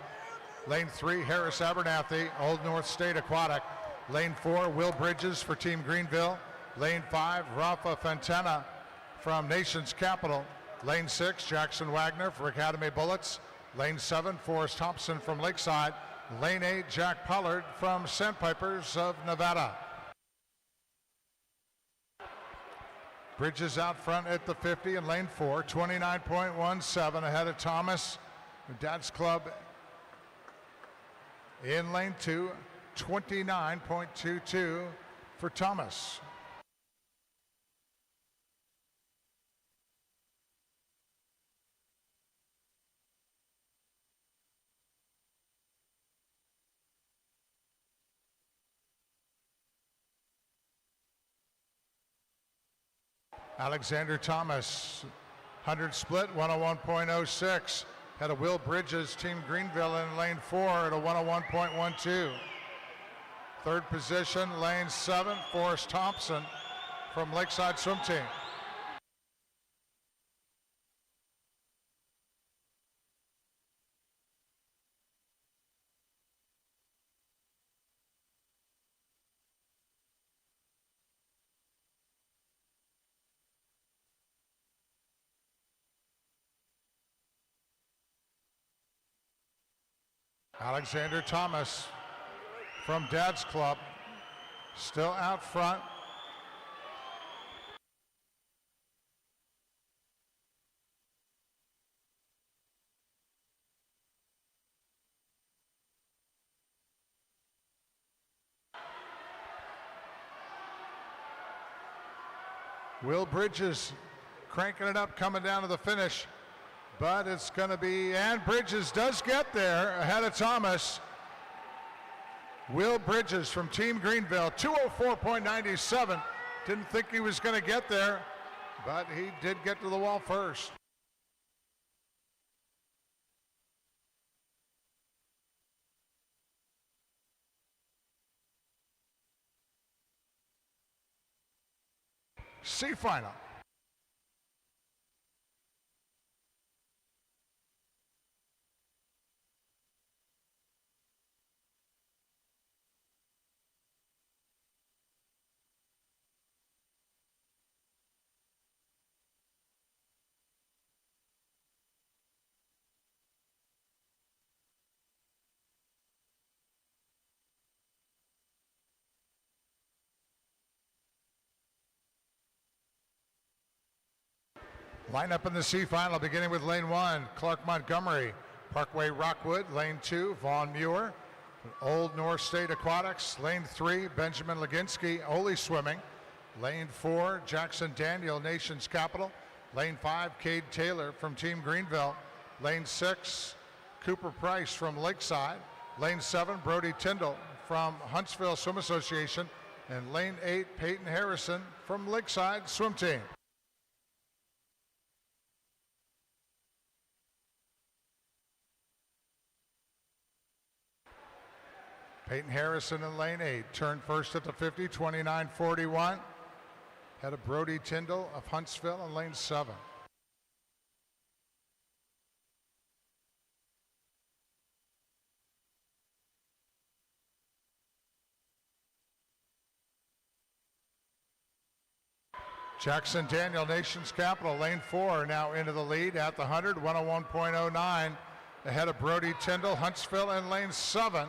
Lane 3, Harris Abernathy, Old North State Aquatic. Lane 4, Will Bridges for Team Greenville. Lane 5, Rafa Fantana from Nation's Capital. Lane 6, Jackson Wagner for Academy Bullets. Lane 7, Forrest Thompson from Lakeside. Lane 8, Jack Pollard from Sandpipers of Nevada. Bridges out front at the 50 in lane 4, 29.17 ahead of Thomas. Dad's Club in lane 2, 29.22 for Thomas. Alexander Thomas, 100 split, 101.06. Had a Will Bridges, Team Greenville in lane 4 at a 101.12. Third position, lane 7, Forrest Thompson from Lakeside Swim Team. Alexander Thomas from Dad's Club, still out front. Will Bridges cranking it up, coming down to the finish. But it's going to be, and Bridges does get there ahead of Thomas. Will Bridges from Team Greenville, 204.97. Didn't think he was going to get there, but he did get to the wall first. C final. Lineup in the C final, beginning with lane 1, Clark Montgomery, Parkway Rockwood. Lane 2, Vaughn Muir, Old North State Aquatics. Lane 3, Benjamin Leginski, Ole Swimming. Lane 4, Jackson Daniel, Nation's Capital. Lane 5, Cade Taylor from Team Greenville. Lane 6, Cooper Price from Lakeside. Lane 7, Brody Tyndall from Huntsville Swim Association. And lane 8, Peyton Harrison from Lakeside Swim Team. Peyton Harrison in lane 8, turned first at the 50, 29.41. Had a Brody Tyndall of Huntsville in lane 7. Jackson Daniel, Nation's Capital, lane 4, now into the lead at the 100, 101.09. Ahead of Brody Tyndall, Huntsville in lane 7.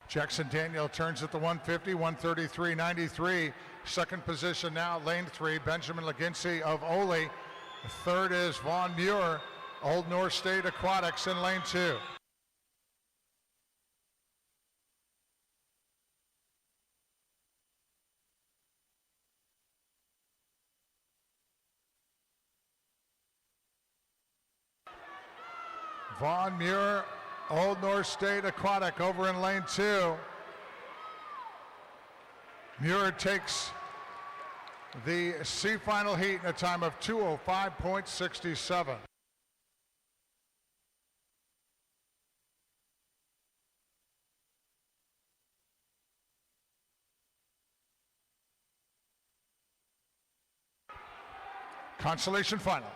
Jackson Daniel turns at the 150, 133.93. Second position now, lane 3, Benjamin Leginski of Ole. Third is Vaughn Muir, Old North State Aquatics in lane 2. Vaughn Muir, Old North State Aquatic over in lane 2. Muir takes the C final heat in a time of 2:05.67. Consolation final.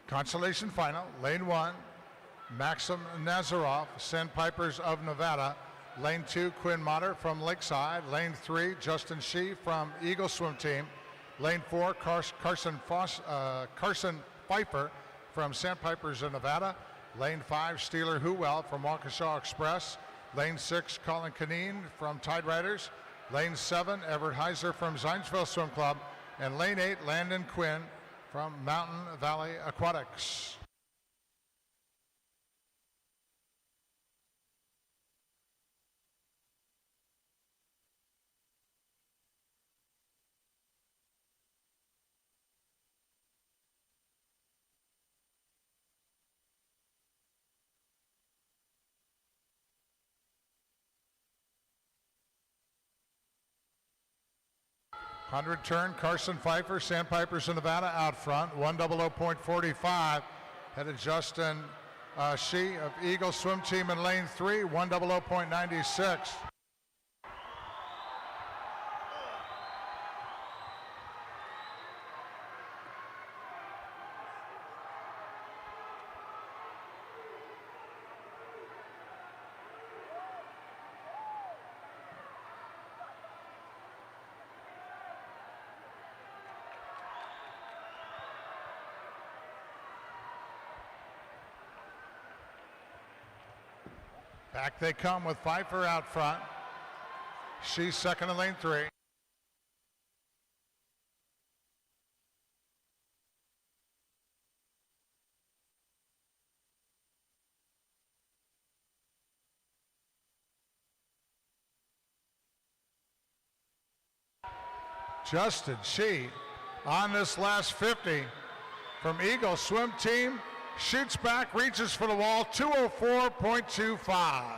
Consolation final, lane 1, Maxim Nazarov, Sandpipers of Nevada. Lane 2, Quinn Motter from Lakeside. Lane 3, Justin Shee from Eagle Swim Team. Lane 4, Carson Pfeiffer from Sandpipers of Nevada. Lane 5, Steeler Huwell from Waukesha Express. Lane 6, Colin Canine from Tide Riders. Lane 7, Everett Heiser from Zionsville Swim Club. And Lane 8, Landon Quinn from Mountain Valley Aquatics. Hundred turn, Carson Pfeiffer, Sandpipers of Nevada out front, 100.45. Headed Justin Shee of Eagle Swim Team in lane 3, 100.96. Back they come with Pfeiffer out front. She's second in lane 3. Justin Shee on this last 50 from Eagle Swim Team. Shoots back, reaches for the wall, 204.25.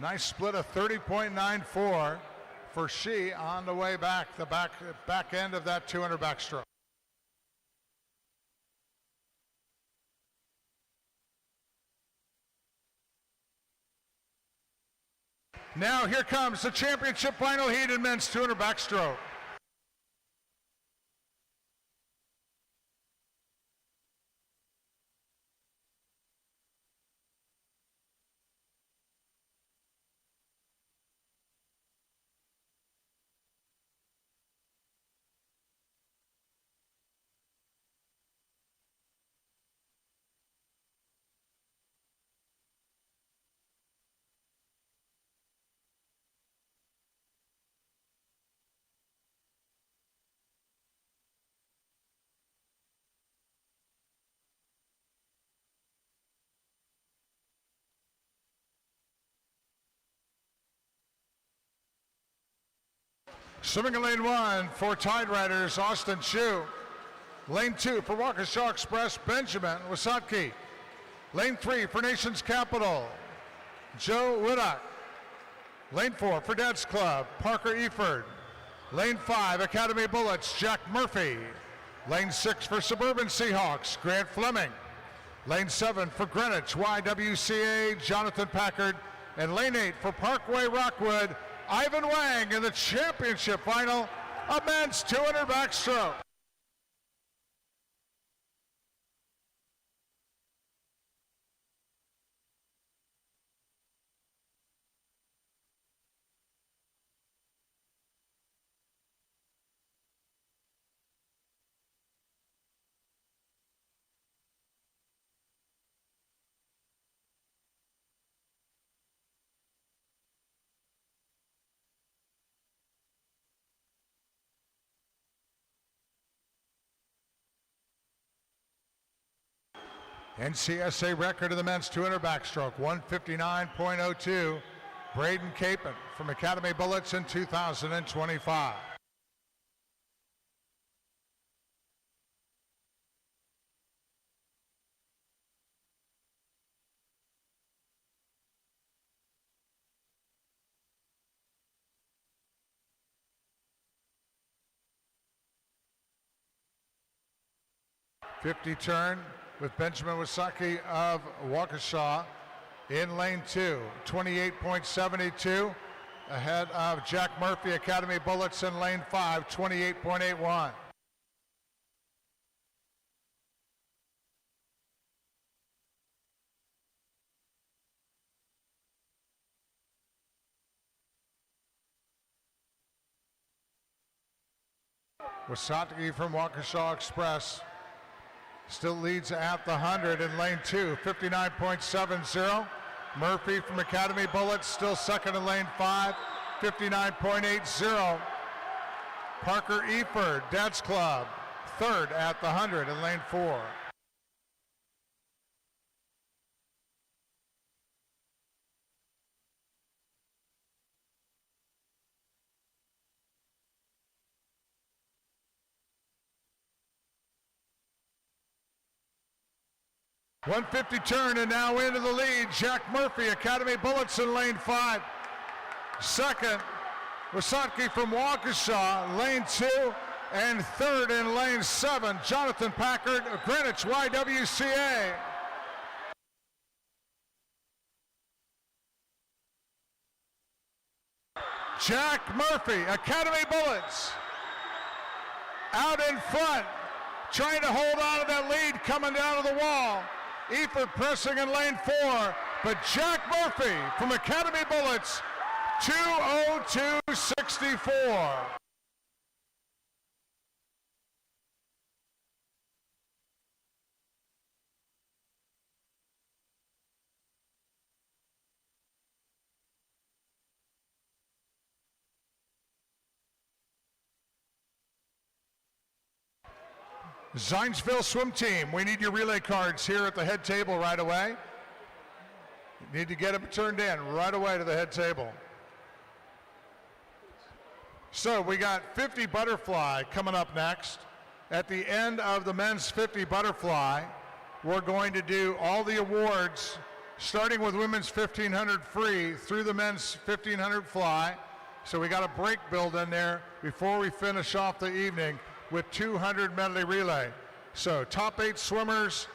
Nice split of 30.94 for Shee on the way back, the back end of that 200 backstroke. Now here comes the championship final heat in men's 200 backstroke. Swimming in lane 1 for Tide Riders, Austin Chu. Lane 2 for Waukesha Express, Benjamin Wasatke. Lane 3 for Nation's Capital, Joe Widdock. Lane 4 for Dad's Club, Parker Eford. Lane 5, Academy Bullets, Jack Murphy. Lane 6 for Suburban Seahawks, Grant Fleming. Lane 7 for Greenwich, YWCA, Jonathan Packard. And lane 8 for Parkway Rockwood, Ivan Wang in the championship final of men's 200 backstroke. NCSA record of the men's 200 backstroke, 159.02. Braden Capon from Academy Bullets in 2025. .50 turn with Benjamin Wasaki of Waukesha in lane 2, 28.72, ahead of Jack Murphy, Academy Bullets in lane 5, 28.81. Wasaki from Waukesha Express still leads at the 100 in lane 2, 59.70. Murphy from Academy Bullets still second in lane 5, 59.80. Parker Eford, Dad's Club, third at the 100 in lane 4. .150 turn and now into the lead. Jack Murphy, Academy Bullets in lane 5. Second, Wasaki from Waukesha, lane 2. And third in lane 7, Jonathan Packard, Greenwich YWCA. Jack Murphy, Academy Bullets, out in front, trying to hold on to that lead coming down to the wall. Eford pressing in lane 4, but Jack Murphy from Academy Bullets, 2:02.64. Zionsville swim team, we need your relay cards here at the head table right away. You need to get them turned in right away to the head table. So we got 50 butterfly coming up next. At the end of the men's 50 butterfly, we're going to do all the awards, starting with women's 1500 free through the men's 1500 fly. So we got a break build in there before we finish off the evening with 200 medley relay. So top 8 swimmers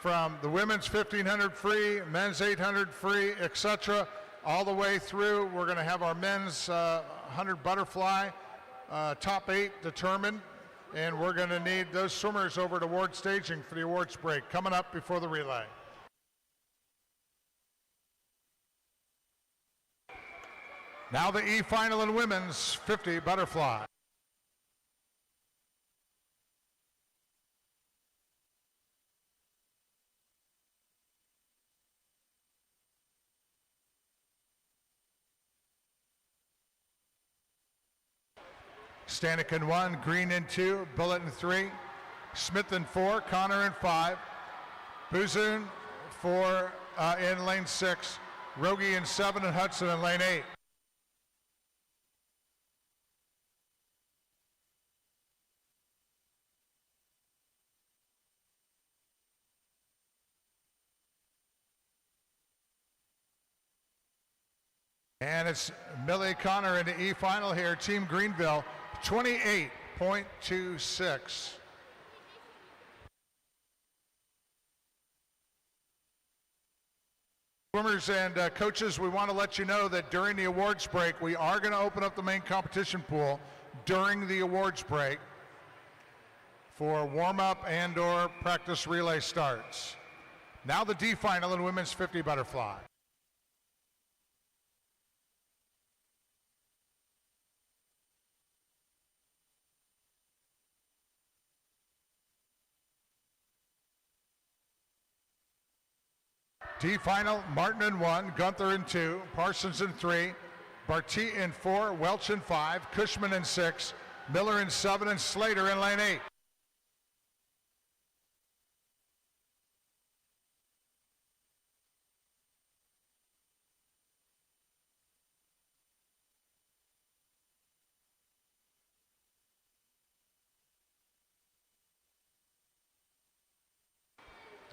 from the women's 1500 free, men's 800 free, etc. all the way through. We're going to have our men's 100 butterfly top 8 determined, and we're going to need those swimmers over at award staging for the awards break coming up before the relay. Now the E final in women's 50 butterfly. Stanek in 1, Green in 2, Bullet in 3, Smith in 4, Connor in 5, Buzun in lane 6, Rogie in 7, and Hudson in lane 8. And it's Millie Connor in the E final here, Team Greenville, 28.26. Swimmers and coaches, we want to let you know that during the awards break, we are going to open up the main competition pool during the awards break for warm-up and or practice relay starts. Now the D final in women's 50 butterfly. D final, Martin in 1, Gunther in 2, Parsons in 3, Barty in 4, Welch in 5, Cushman in 6, Miller in 7, and Slater in lane 8.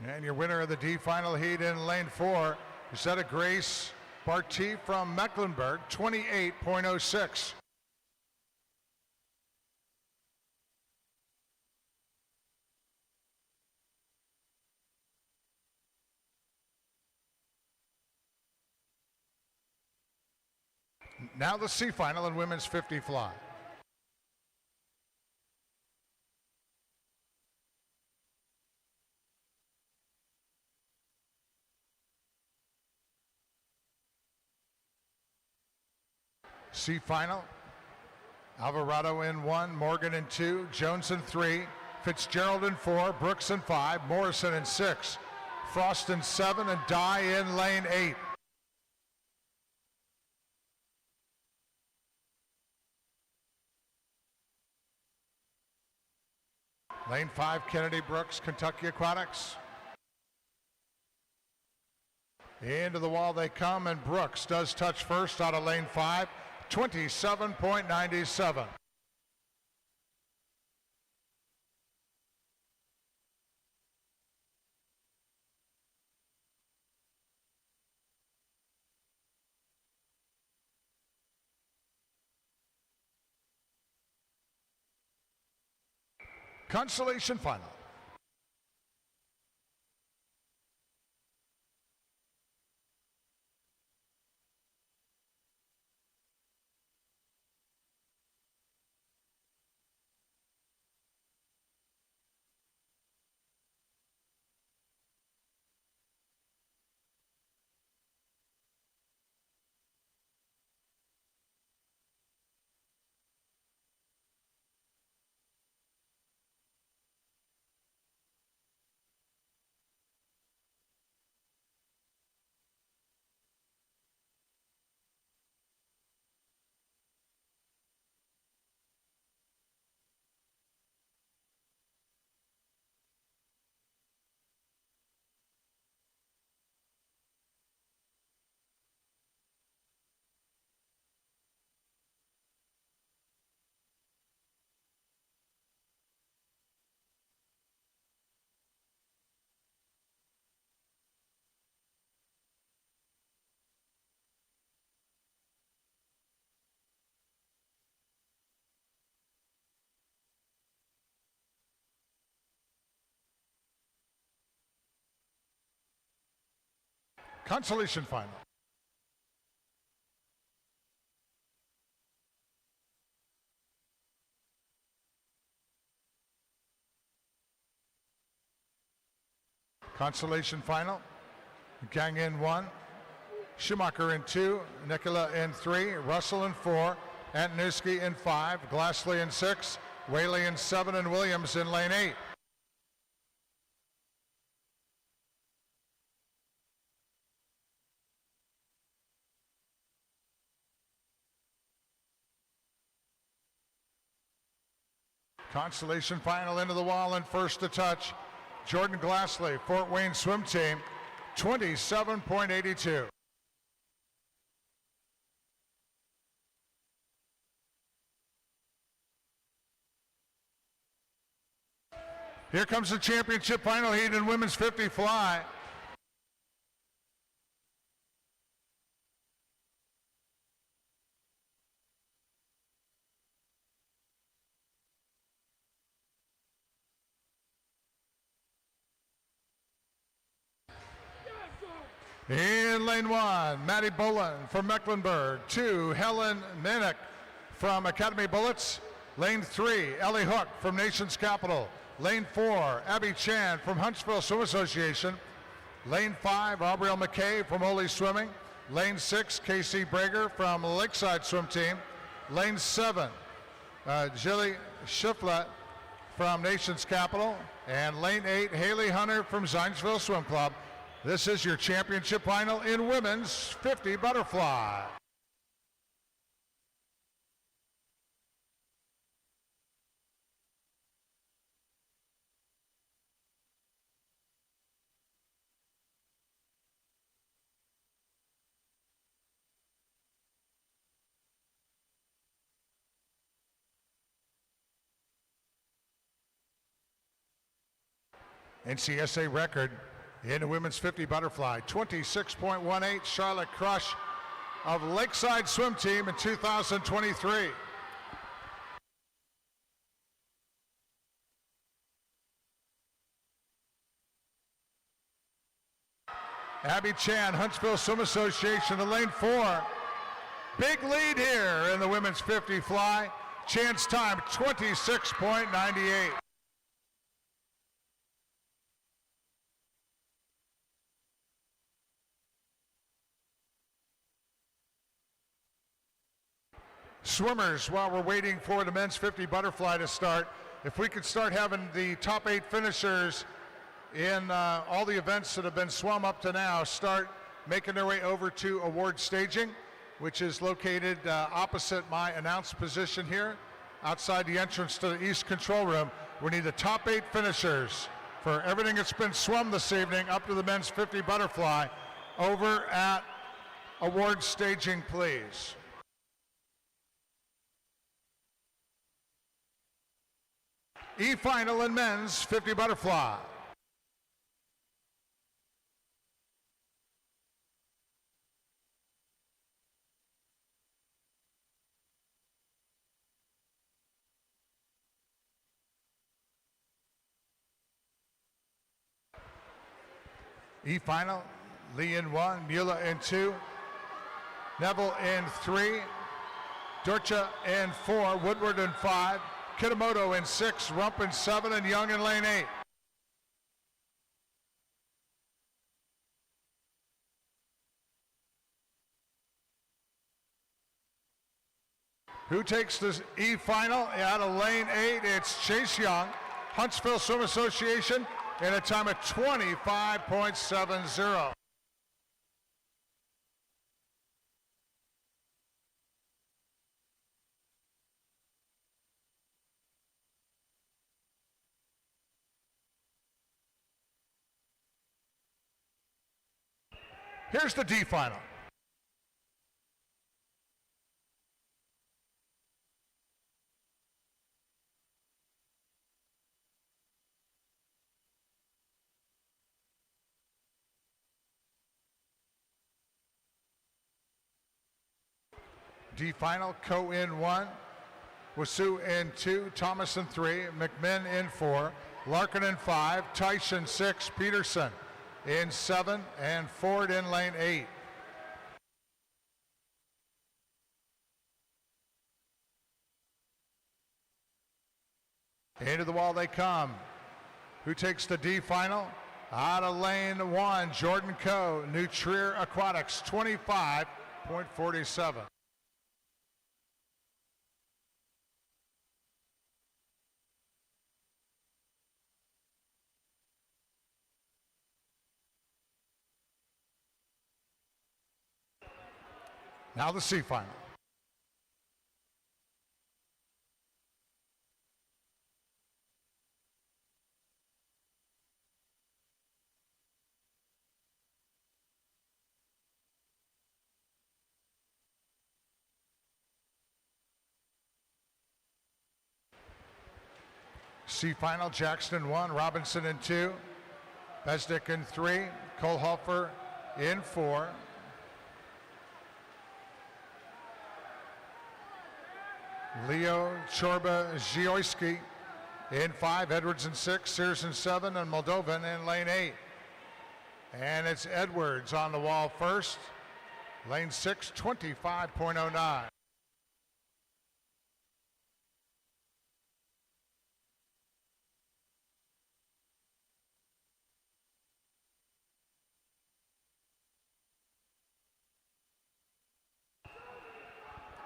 And your winner of the D final heat in lane 4, Zeta Grace Barty from Mecklenburg, 28.06. Now the C final in women's 50 fly. C final, Alvarado in 1, Morgan in 2, Jones in 3, Fitzgerald in 4, Brooks in 5, Morrison in 6, Frost in 7, and Dye in lane 8. Lane 5, Kennedy Brooks, Kentucky Aquatics. Into the wall they come, and Brooks does touch first out of lane 5, 27.97. Consolation final. Consolation final. Consolation final. Gang in 1, Schumacher in 2, Nicola in 3, Russell in 4, Antonuski in 5, Glassley in 6, Whaley in 7, and Williams in lane 8. Consolation final into the wall and first to touch, Jordan Glassley, Fort Wayne Swim Team, 27.82. Here comes the championship final heat in women's 50 fly. In lane 1, Maddie Boland from Mecklenburg. 2, Helen Minnick from Academy Bullets. Lane 3, Ellie Hook from Nation's Capital. Lane 4, Abby Chan from Huntsville Swim Association. Lane 5, Aubrielle McKay from Ole Swimming. Lane 6, Casey Brager from Lakeside Swim Team. Lane 7, Jilly Schifflet from Nation's Capital. And lane 8, Haley Hunter from Zionsville Swim Club. This is your championship final in women's 50 butterfly. NCSA record In the women's 50 butterfly, 26.18, Charlotte Crush of Lakeside Swim Team in 2023. Abby Chan, Huntsville Swim Association in lane 4. Big lead here in the women's 50 fly. Chan's time, 26.98. Swimmers, while we're waiting for the men's 50 butterfly to start, if we could start having the top 8 finishers in all the events that have been swum up to now start making their way over to award staging, which is located opposite my announced position here, outside the entrance to the East Control Room. We need the top 8 finishers for everything that's been swum this evening up to the men's 50 butterfly over at award staging, please. E-final in men's 50 butterfly. E-final, Lee in 1, Mula in 2, Neville in 3, Dorcha in 4, Woodward in 5, Kitamoto in 6, Rump in 7, and Young in lane 8. Who takes the E-final out of lane 8? It's Chase Young, Huntsville Swim Association, in a time of 25.70. Here's the D final. D final, Ko in 1, Wasu in 2, Thomas in 3, McMinn in 4, Larkin in 5, Tyson 6, Peterson in 7, and Ford in lane 8. Into the wall they come. Who takes the D final? Out of lane 1, Jordan Coe, New Trier Aquatics, 25.47. Now the C final. C final, Jackson 1, Robinson in 2, Besdick in 3, Kohlhofer in 4, Leo Chorba Zioiski in 5, Edwards in 6, Sears in 7, and Moldovan in lane 8. And it's Edwards on the wall first, lane 6, 25.09.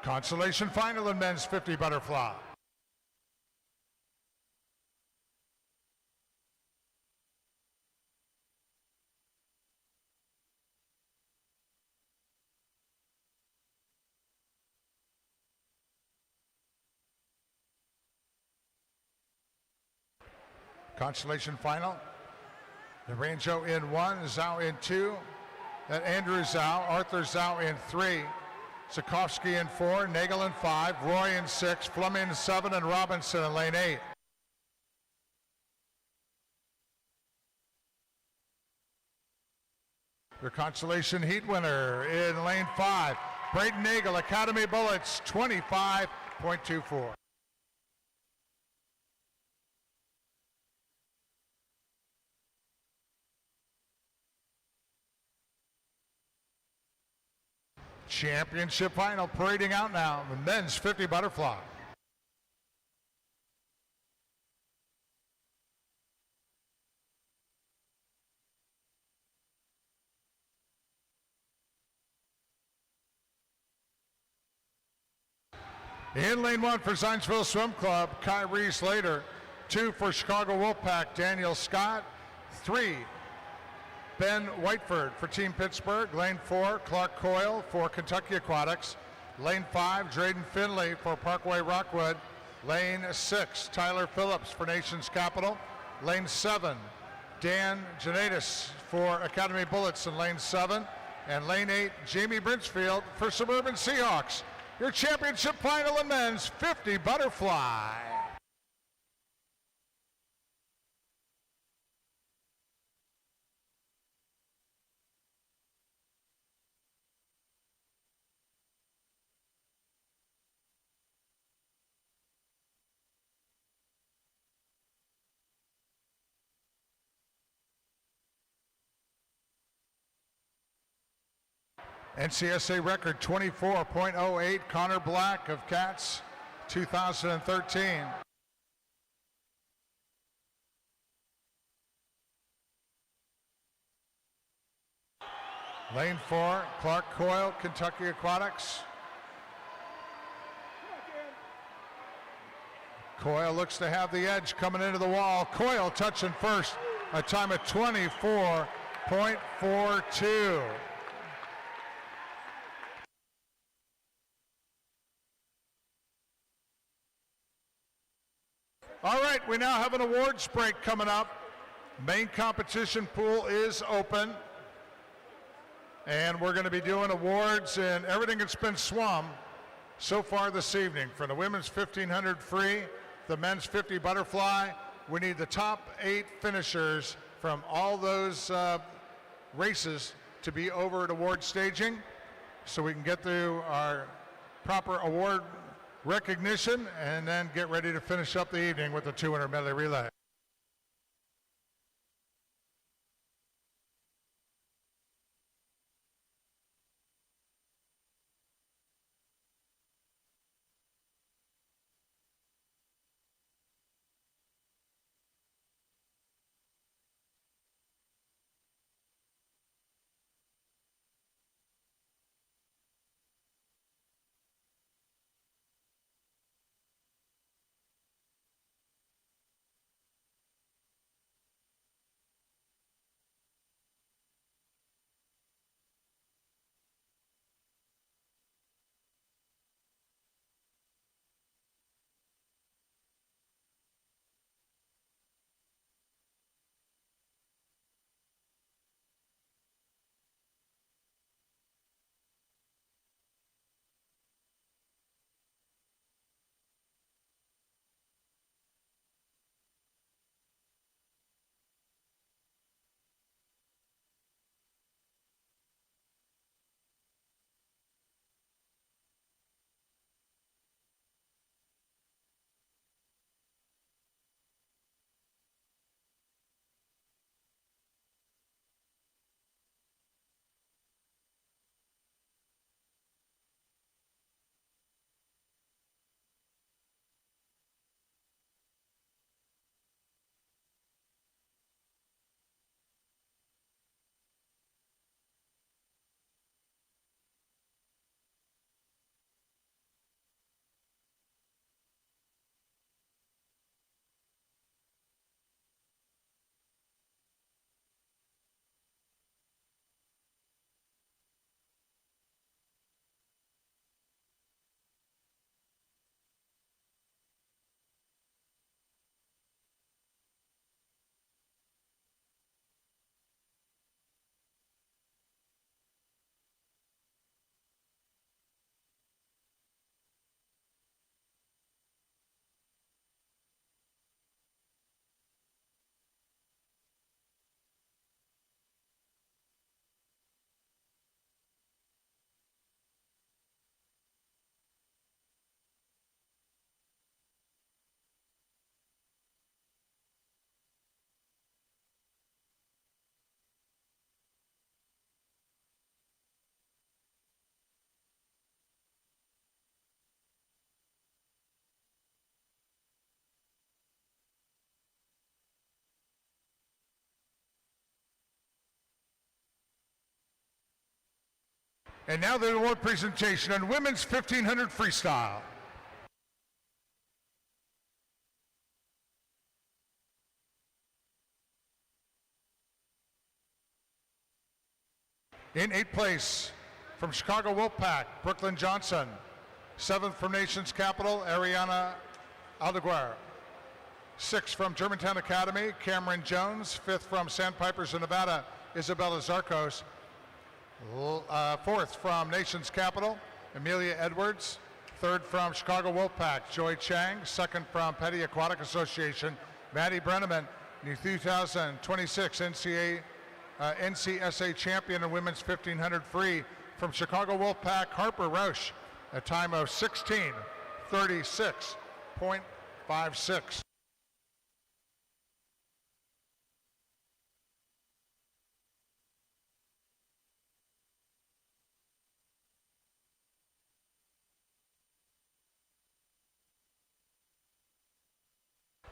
Consolation final in men's 50 butterfly. Consolation final. Naranjo in 1, Zhao in 2, and Andrew Zhao, Arthur Zhao in 3, Sikorsky in 4, Nagel in 5, Roy in 6, Fleming in 7, and Robinson in lane 8. Your consolation heat winner in lane 5, Braden Nagel, Academy Bullets, 25.24. Championship final parading out now, the men's 50 butterfly. In lane 1 for Zionsville Swim Club, Kyrie Slater. 2 for Chicago Wolfpack, Daniel Scott. 3, Ben Whiteford for Team Pittsburgh. Lane 4, Clark Coyle for Kentucky Aquatics. Lane 5, Drayden Finley for Parkway Rockwood. Lane 6, Tyler Phillips for Nations Capital. Lane 7, Dan Janaitis for Academy Bullets in lane 7. And lane 8, Jamie Brinchfield for Suburban Seahawks. Your championship final in men's 50 butterfly. NCSA record 24.08, Connor Black of Cats, 2013. Lane 4, Clark Coyle, Kentucky Aquatics. Coyle looks to have the edge coming into the wall. Coyle touching first, a time of 24.42. All right, we now have an awards break coming up. Main competition pool is open. And we're going to be doing awards and everything that's been swum so far this evening. For the women's 1500 free, the men's 50 butterfly, we need the top 8 finishers from all those races to be over at award staging so we can get through our proper award recognition and then get ready to finish up the evening with the 200 medley relay. And now the award presentation on women's 1500 freestyle. In 8th place from Chicago Wolfpack, Brooklyn Johnson. 7th from Nation's Capital, Ariana Aldeguer. 6th from Germantown Academy, Cameron Jones. 5th from Sandpipers of Nevada, Isabella Zarcos. 4th from Nation's Capital, Amelia Edwards. 3rd from Chicago Wolfpack, Joy Chang. 2nd from Petty Aquatic Association, Maddie Brenneman. The 2026 NCSA champion in women's 1500 free from Chicago Wolfpack, Harper Roche, a time of 16:36.56.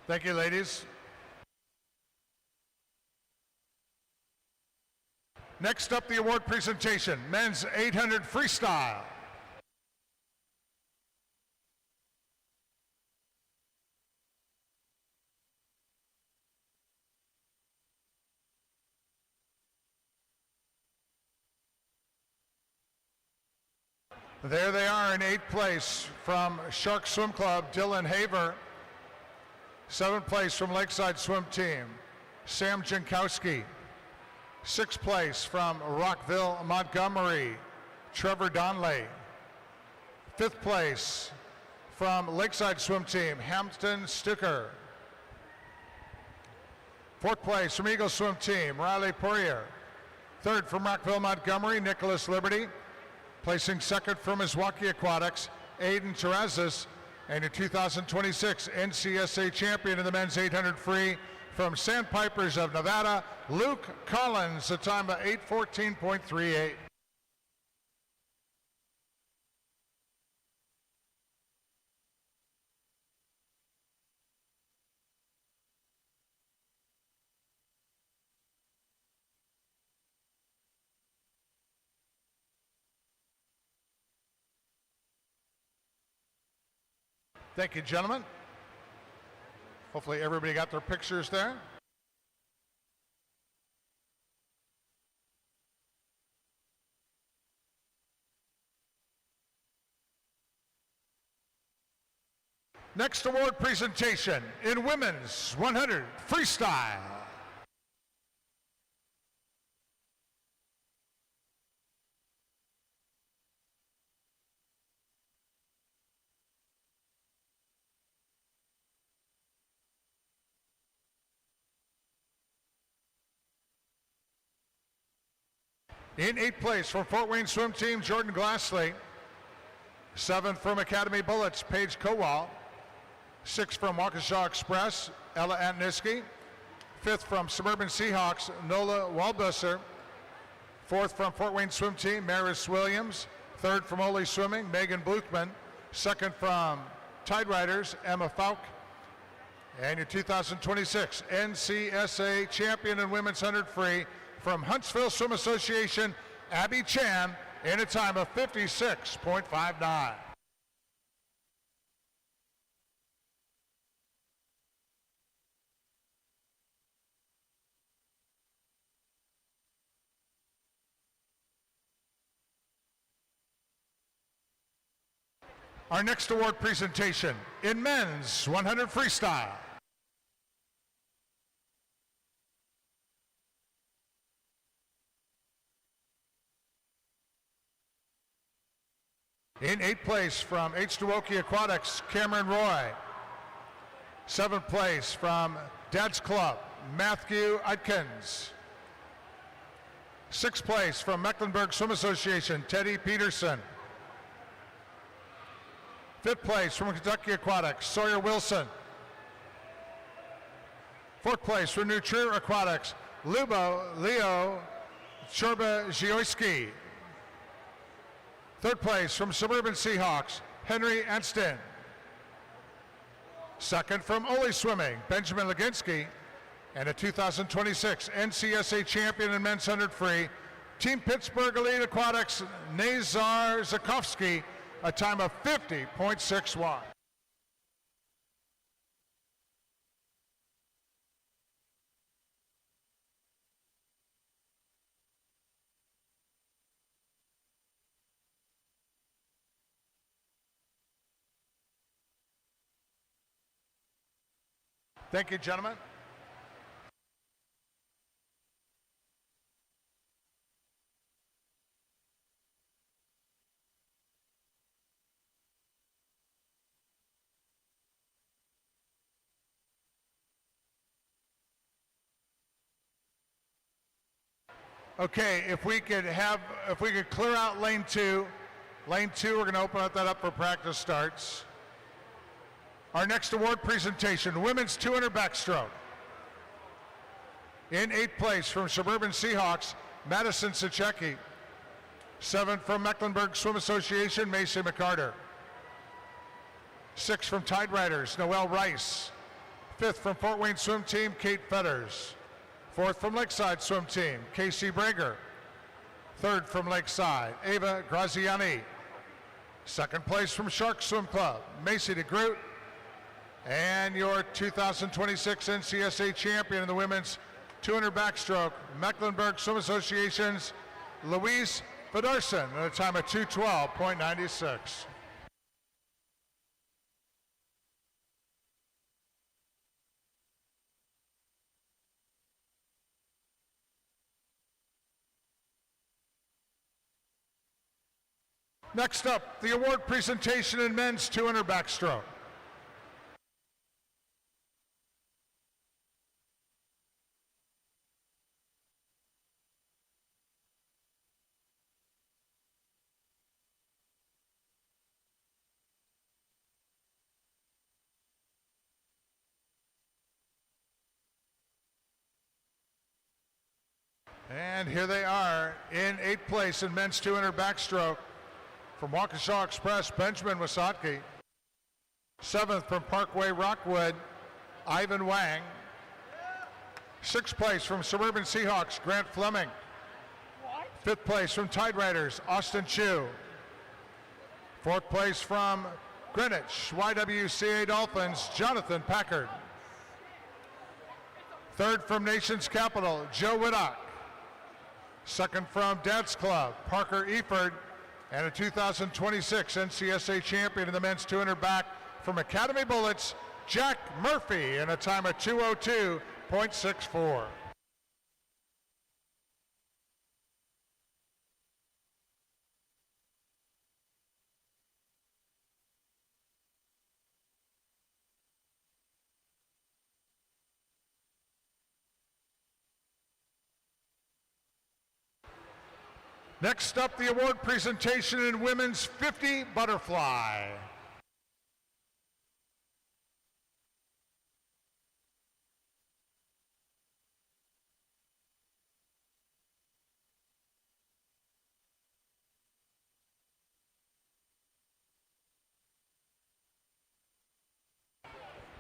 Thank you, ladies. Next up, the award presentation, men's 800 freestyle. There they are in 8th place from Shark Swim Club, Dylan Haver. 7th place from Lakeside Swim Team, Sam Jankowski. 6th place from Rockville, Montgomery, Trevor Donley. 5th place from Lakeside Swim Team, Hampton Stucker. 4th place from Eagle Swim Team, Riley Poirier. 3rd from Rockville, Montgomery, Nicholas Liberty. Placing 2nd from Milwaukee Aquatics, Aiden Terrazas. And your 2026 NCSA champion in the men's 800 free from Sandpipers of Nevada, Luke Collins, a time of 8:14.38. Thank you, gentlemen. Hopefully everybody got their pictures there. Next award presentation in women's 100 freestyle. In 8th place from Fort Wayne Swim Team, Jordan Glassley. 7th from Academy Bullets, Paige Kowal. 6th from Waukesha Express, Ella Antoniski. 5th from Suburban Seahawks, Nola Waldbusser. 4th from Fort Wayne Swim Team, Maris Williams. 3rd from Ole Swimming, Megan Bluchman. 2nd from Tide Riders, Emma Faulk. And your 2026 NCSA champion in women's 100 free from Huntsville Swim Association, Abby Chan, in a time of 56.59. Our next award presentation in men's 100 freestyle. In 8th place from H2Oki Aquatics, Cameron Roy. 7th place from Dad's Club, Matthew Atkins. 6th place from Mecklenburg Swim Association, Teddy Peterson. 5th place from Kentucky Aquatics, Sawyer Wilson. 4th place from New Trier Aquatics, Leo Chorba-Zioski. 3rd place from Suburban Seahawks, Henry Anston. 2nd from Ole Swimming, Benjamin Leginski. And a 2026 NCSA champion in men's 100 free Team Pittsburgh Elite Aquatics, Nazar Zakovsky, a time of 50.61. Thank you, gentlemen. Okay, if we could clear out lane two. Lane two, we're going to open that up for practice starts. Our next award presentation, women's 200 backstroke. In 8th place from Suburban Seahawks, Madison Sachecki. 7th from Mecklenburg Swim Association, Macy McCarter. 6th from Tide Riders, Noelle Rice. 5th from Fort Wayne Swim Team, Kate Fetters. 4th from Lakeside Swim Team, Casey Brager. 3rd from Lakeside, Ava Graziani. 2nd place from Shark Swim Club, Macy DeGroot. And your 2026 NCSA champion in the women's 200 backstroke, Mecklenburg Swim Association's Louise Federson at a time of 2:12.96. Next up, the award presentation in men's 200 backstroke. And here they are in 8th place in men's 200 backstroke from Waukesha Express, Benjamin Wasatke. 7th from Parkway Rockwood, Ivan Wang. 6th place from Suburban Seahawks, Grant Fleming. 5th place from Tide Riders, Austin Chu. 4th place from Greenwich, YWCA Dolphins, Jonathan Packard. 3rd from Nation's Capital, Joe Widdock. 2nd from Dad's Club, Parker Eford, and a 2026 NCSA champion in the men's 200 back from Academy Bullets, Jack Murphy, in a time of 2:02.64. Next up, the award presentation in women's 50 butterfly.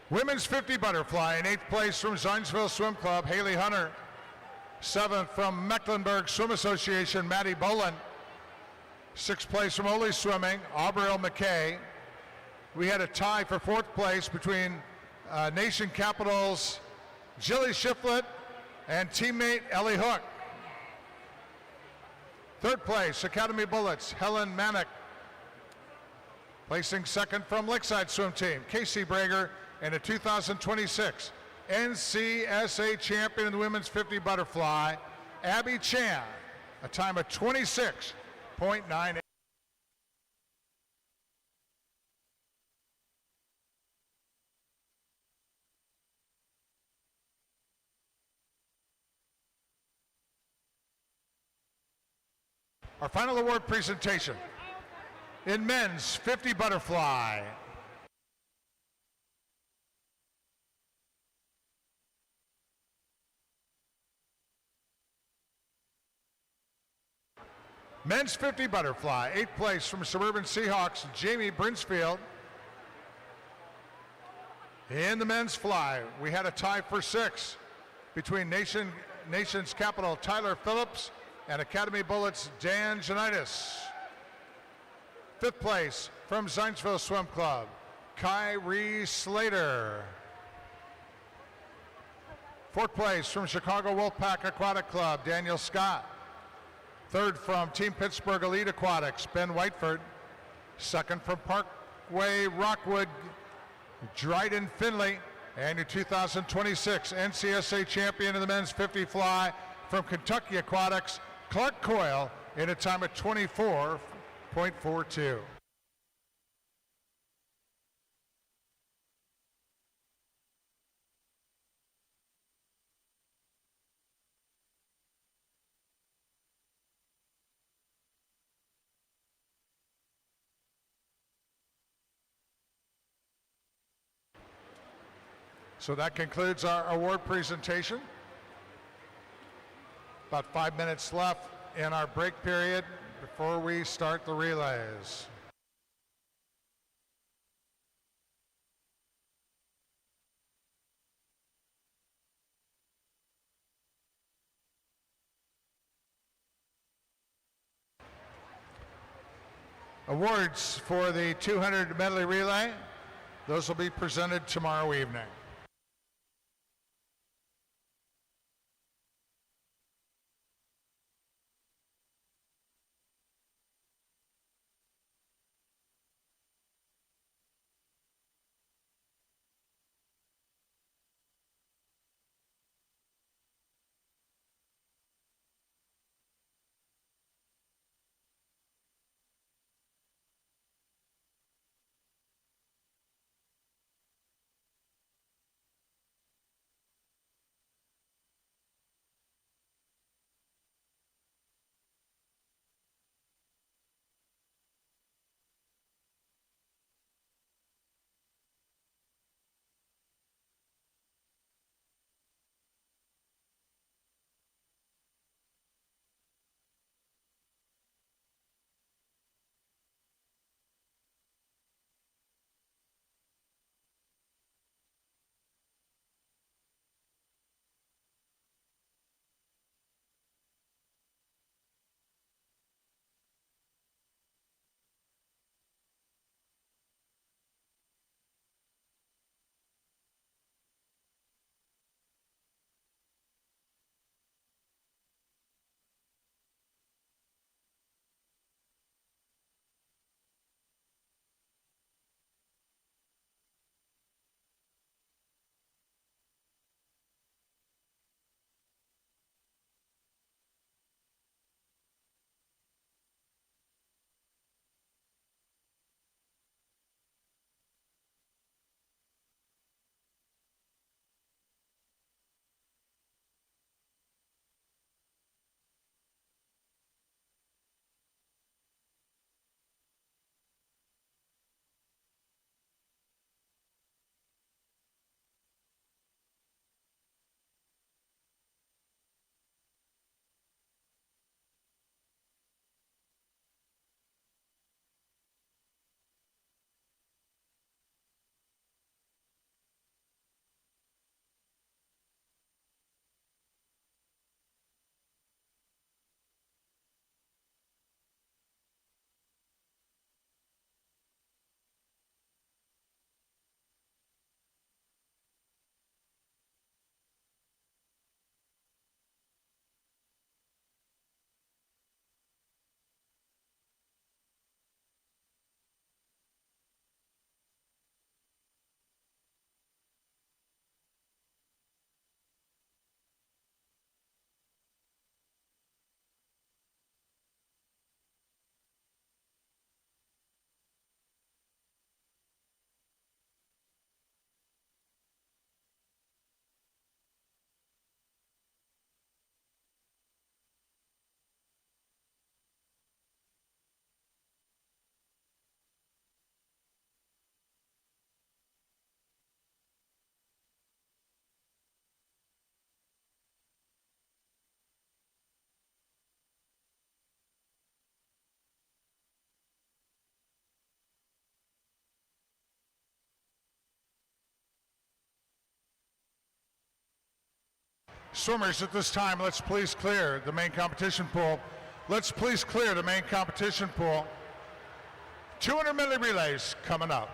Women's 50 butterfly in 8th place from Zionsville Swim Club, Haley Hunter. 7th from Mecklenburg Swim Association, Maddie Bolin. 6th place from Ole Swimming, Aubriel McKay. We had a tie for 4th place between Nation Capital's Jilly Shiflett and teammate Ellie Hook. 3rd place, Academy Bullets, Helen Manick. Placing 2nd from Lakeside Swim Team, Casey Brager, and a 2026 NCSA champion in the women's 50 butterfly, Abby Chan, a time of 26.98. Our final award presentation in men's 50 butterfly. Men's 50 butterfly, 8th place from Suburban Seahawks, Jamie Brinsfield. In the men's fly, we had a tie for 6 between Nation's Capital, Tyler Phillips, and Academy Bullets, Dan Janitis. 5th place from Zionsville Swim Club, Kyrie Slater. 4th place from Chicago Wolfpack Aquatic Club, Daniel Scott. 3rd from Team Pittsburgh Elite Aquatics, Ben Whiteford. 2nd from Parkway Rockwood, Dryden Finley. And your 2026 NCSA champion in the men's 50 fly from Kentucky Aquatics, Clark Coyle, in a time of 24.42. So that concludes our award presentation. About 5 minutes left in our break period before we start the relays. Awards for the 200 medley relay, those will be presented tomorrow evening. Swimmers, at this time, let's please clear the main competition pool. Let's please clear the main competition pool. 200 medley relays coming up.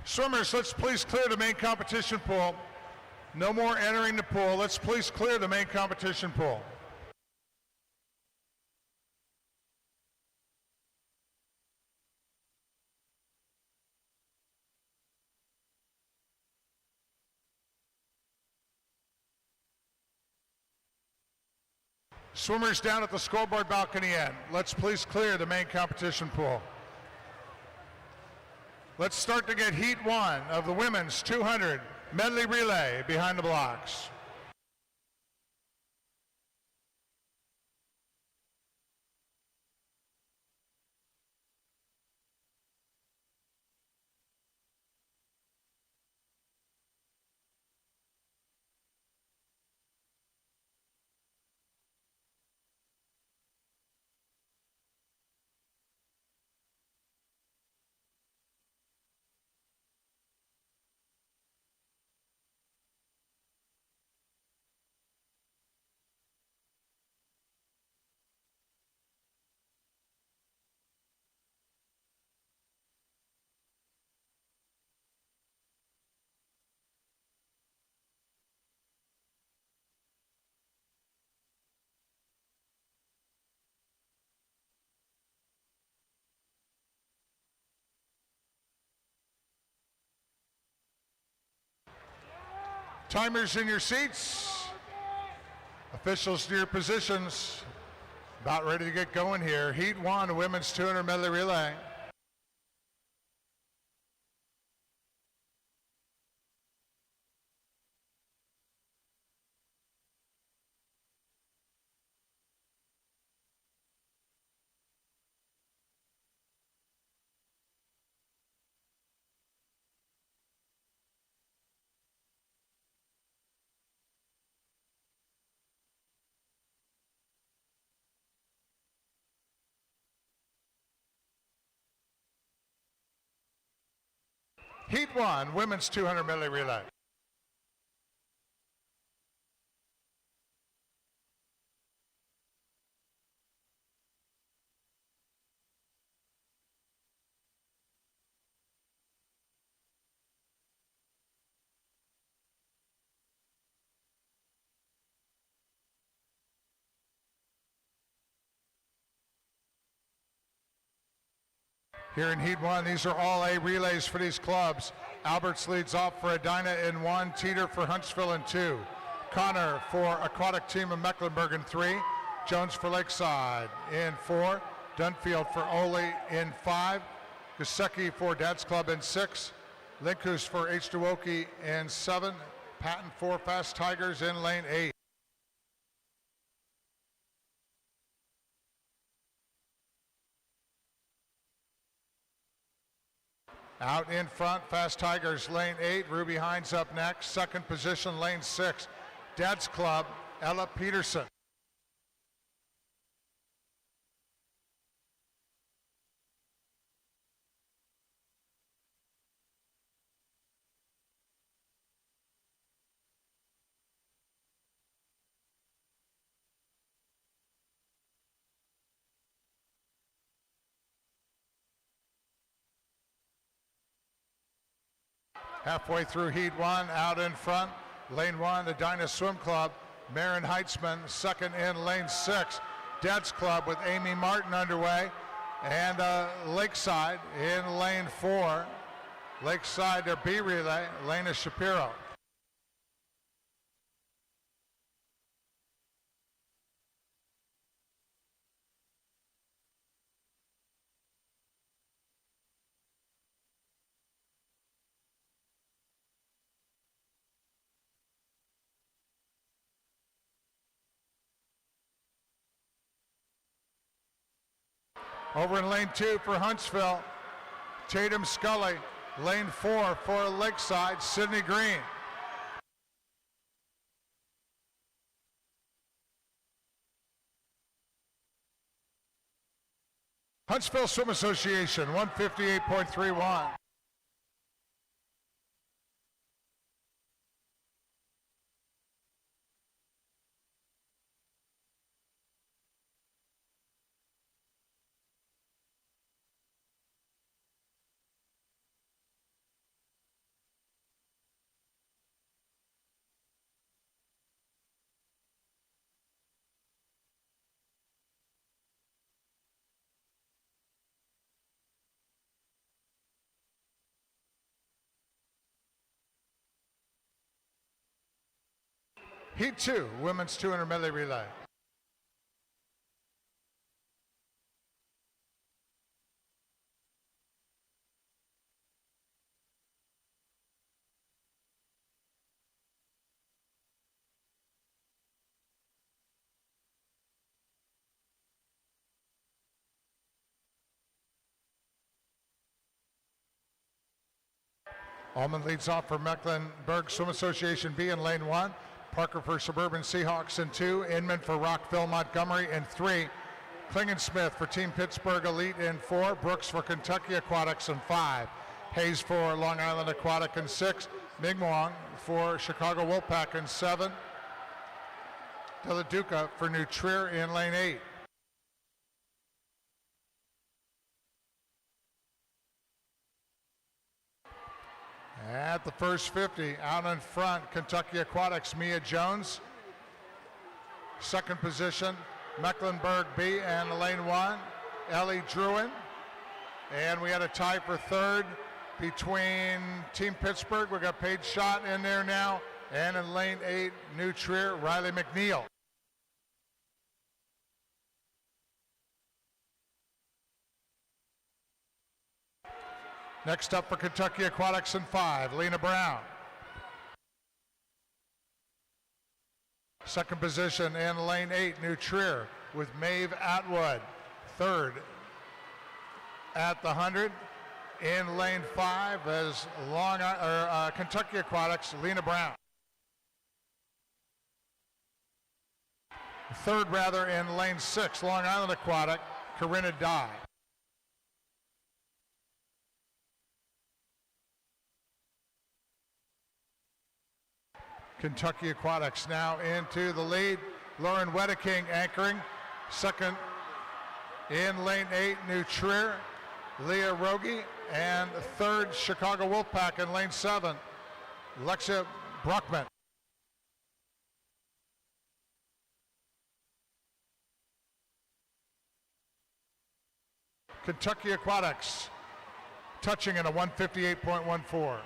Swimmers, let's please clear the main competition pool. No more entering the pool. Let's please clear the main competition pool. Swimmers down at the scoreboard balcony end. Let's please clear the main competition pool. Let's start to get heat one of the women's 200 medley relay behind the blocks. Timers in your seats. Officials to your positions. About ready to get going here. Heat one, women's 200 medley relay. Heat one, women's 200 medley relay. Here in Heat 1, these are all A relays for these clubs. Alberts leads off for Edina in 1, Teeter for Huntsville in 2, Connor for Aquatic Team of Mecklenburg in 3, Jones for Lakeside in 4, Dunfield for Ole in 5, Gasecki for Dad's Club in 6, Linkus for H2Oki in 7, Patton for Fast Tigers in lane 8. Out in front, Fast Tigers, lane 8. Ruby Hines up next. Second position, lane 6. Dad's Club, Ella Peterson. Halfway through Heat 1, out in front, lane 1, the Edina Swim Club, Marin Heitzman, second in lane 6. Dad's Club with Amy Martin underway, and Lakeside in lane 4. Lakeside, their B relay, Lena Shapiro. Over in lane 2 for Huntsville, Tatum Scully. Lane 4 for Lakeside, Sydney Green. Huntsville Swim Association, 158.31. Heat 2, women's 200 medley relay. Allman leads off for Mecklenburg Swim Association B in lane 1. Parker for Suburban Seahawks in 2. Inman for Rockville Montgomery in 3. Klingensmith for Team Pittsburgh Elite in 4. Brooks for Kentucky Aquatics in 5. Hayes for Long Island Aquatic in 6. Mingwong for Chicago Wolfpack in 7. Deladuca for New Trier in lane 8. At the first 50, out in front, Kentucky Aquatics, Mia Jones. Second position, Mecklenburg B and lane 1, Ellie Druin. And we had a tie for third between Team Pittsburgh. We got Paige Schott in there now. And in lane 8, New Trier, Riley McNeil. Next up for Kentucky Aquatics in 5, Lena Brown. Second position in lane 8, New Trier with Maeve Atwood. Third at the 100. In lane 5 is Kentucky Aquatics, Lena Brown. Third in lane 6, Long Island Aquatic, Corinna Dye. Kentucky Aquatics now into the lead. Lauren Wedeking anchoring. Second in lane 8, New Trier, Leah Rogie. And third, Chicago Wolfpack in lane 7, Lexia Bruckman. Kentucky Aquatics touching in a 158.14.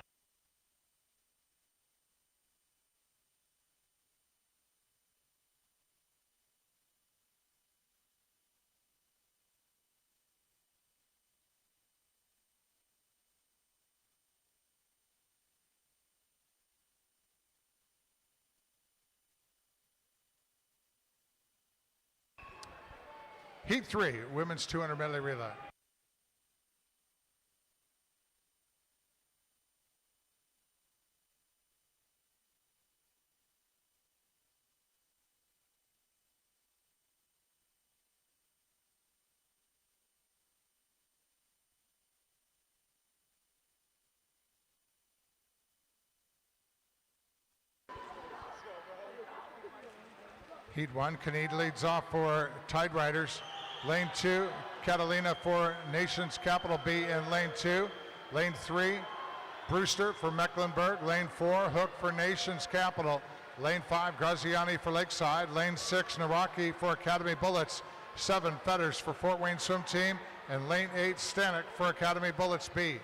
Heat 3, women's 200 medley relay. Heat 1, Kinnead leads off for Tide Riders. Lane 2, Catalina for Nations Capital B in lane 2. Lane 3, Brewster for Mecklenburg. Lane 4, Hook for Nations Capital. Lane 5, Graziani for Lakeside. Lane 6, Naraki for Academy Bullets. 7, Fetters for Fort Wayne Swim Team. And lane 8, Stanek for Academy Bullets B.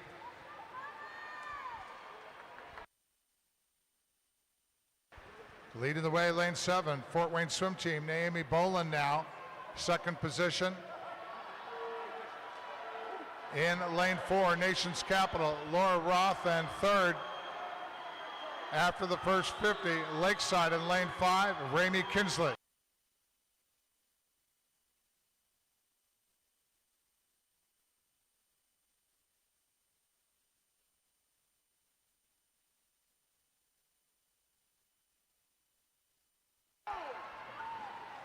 Leading the way, lane 7, Fort Wayne Swim Team, Naomi Boland now. Second position. In lane 4, Nations Capital, Laura Roth. And third, after the first 50, Lakeside in lane 5, Ramey Kinsley.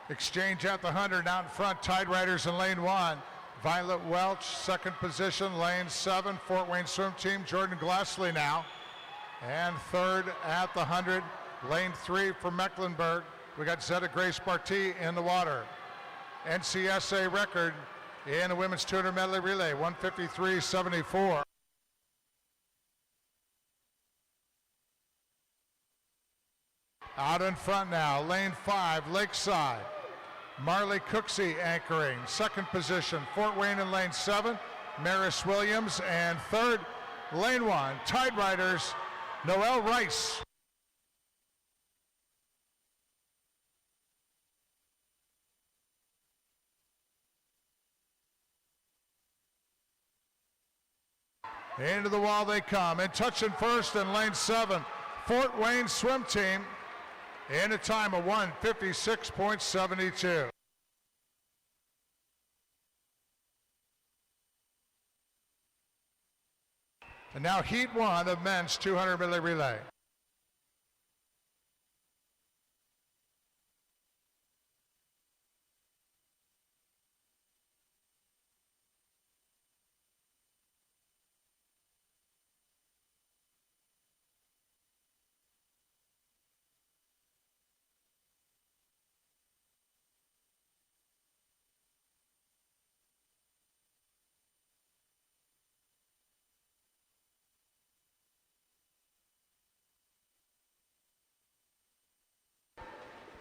Exchange at the 100 out in front. Tide Riders in lane 1. Violet Welch, second position, lane 7. Fort Wayne Swim Team, Jordan Glassley now. And third at the 100, lane 3 for Mecklenburg. We got Zeta Grace Barty in the water. NCSA record in the women's 200 medley relay, 153.74. Out in front now, lane 5, Lakeside. Marley Cooksey anchoring, second position. Fort Wayne in lane 7, Maris Williams, and third, lane 1, Tide Riders, Noelle Rice. Into the wall they come, and touching first in lane 7, Fort Wayne Swim Team in a time of 1:56.72. And now heat 1 of men's 200 medley relay.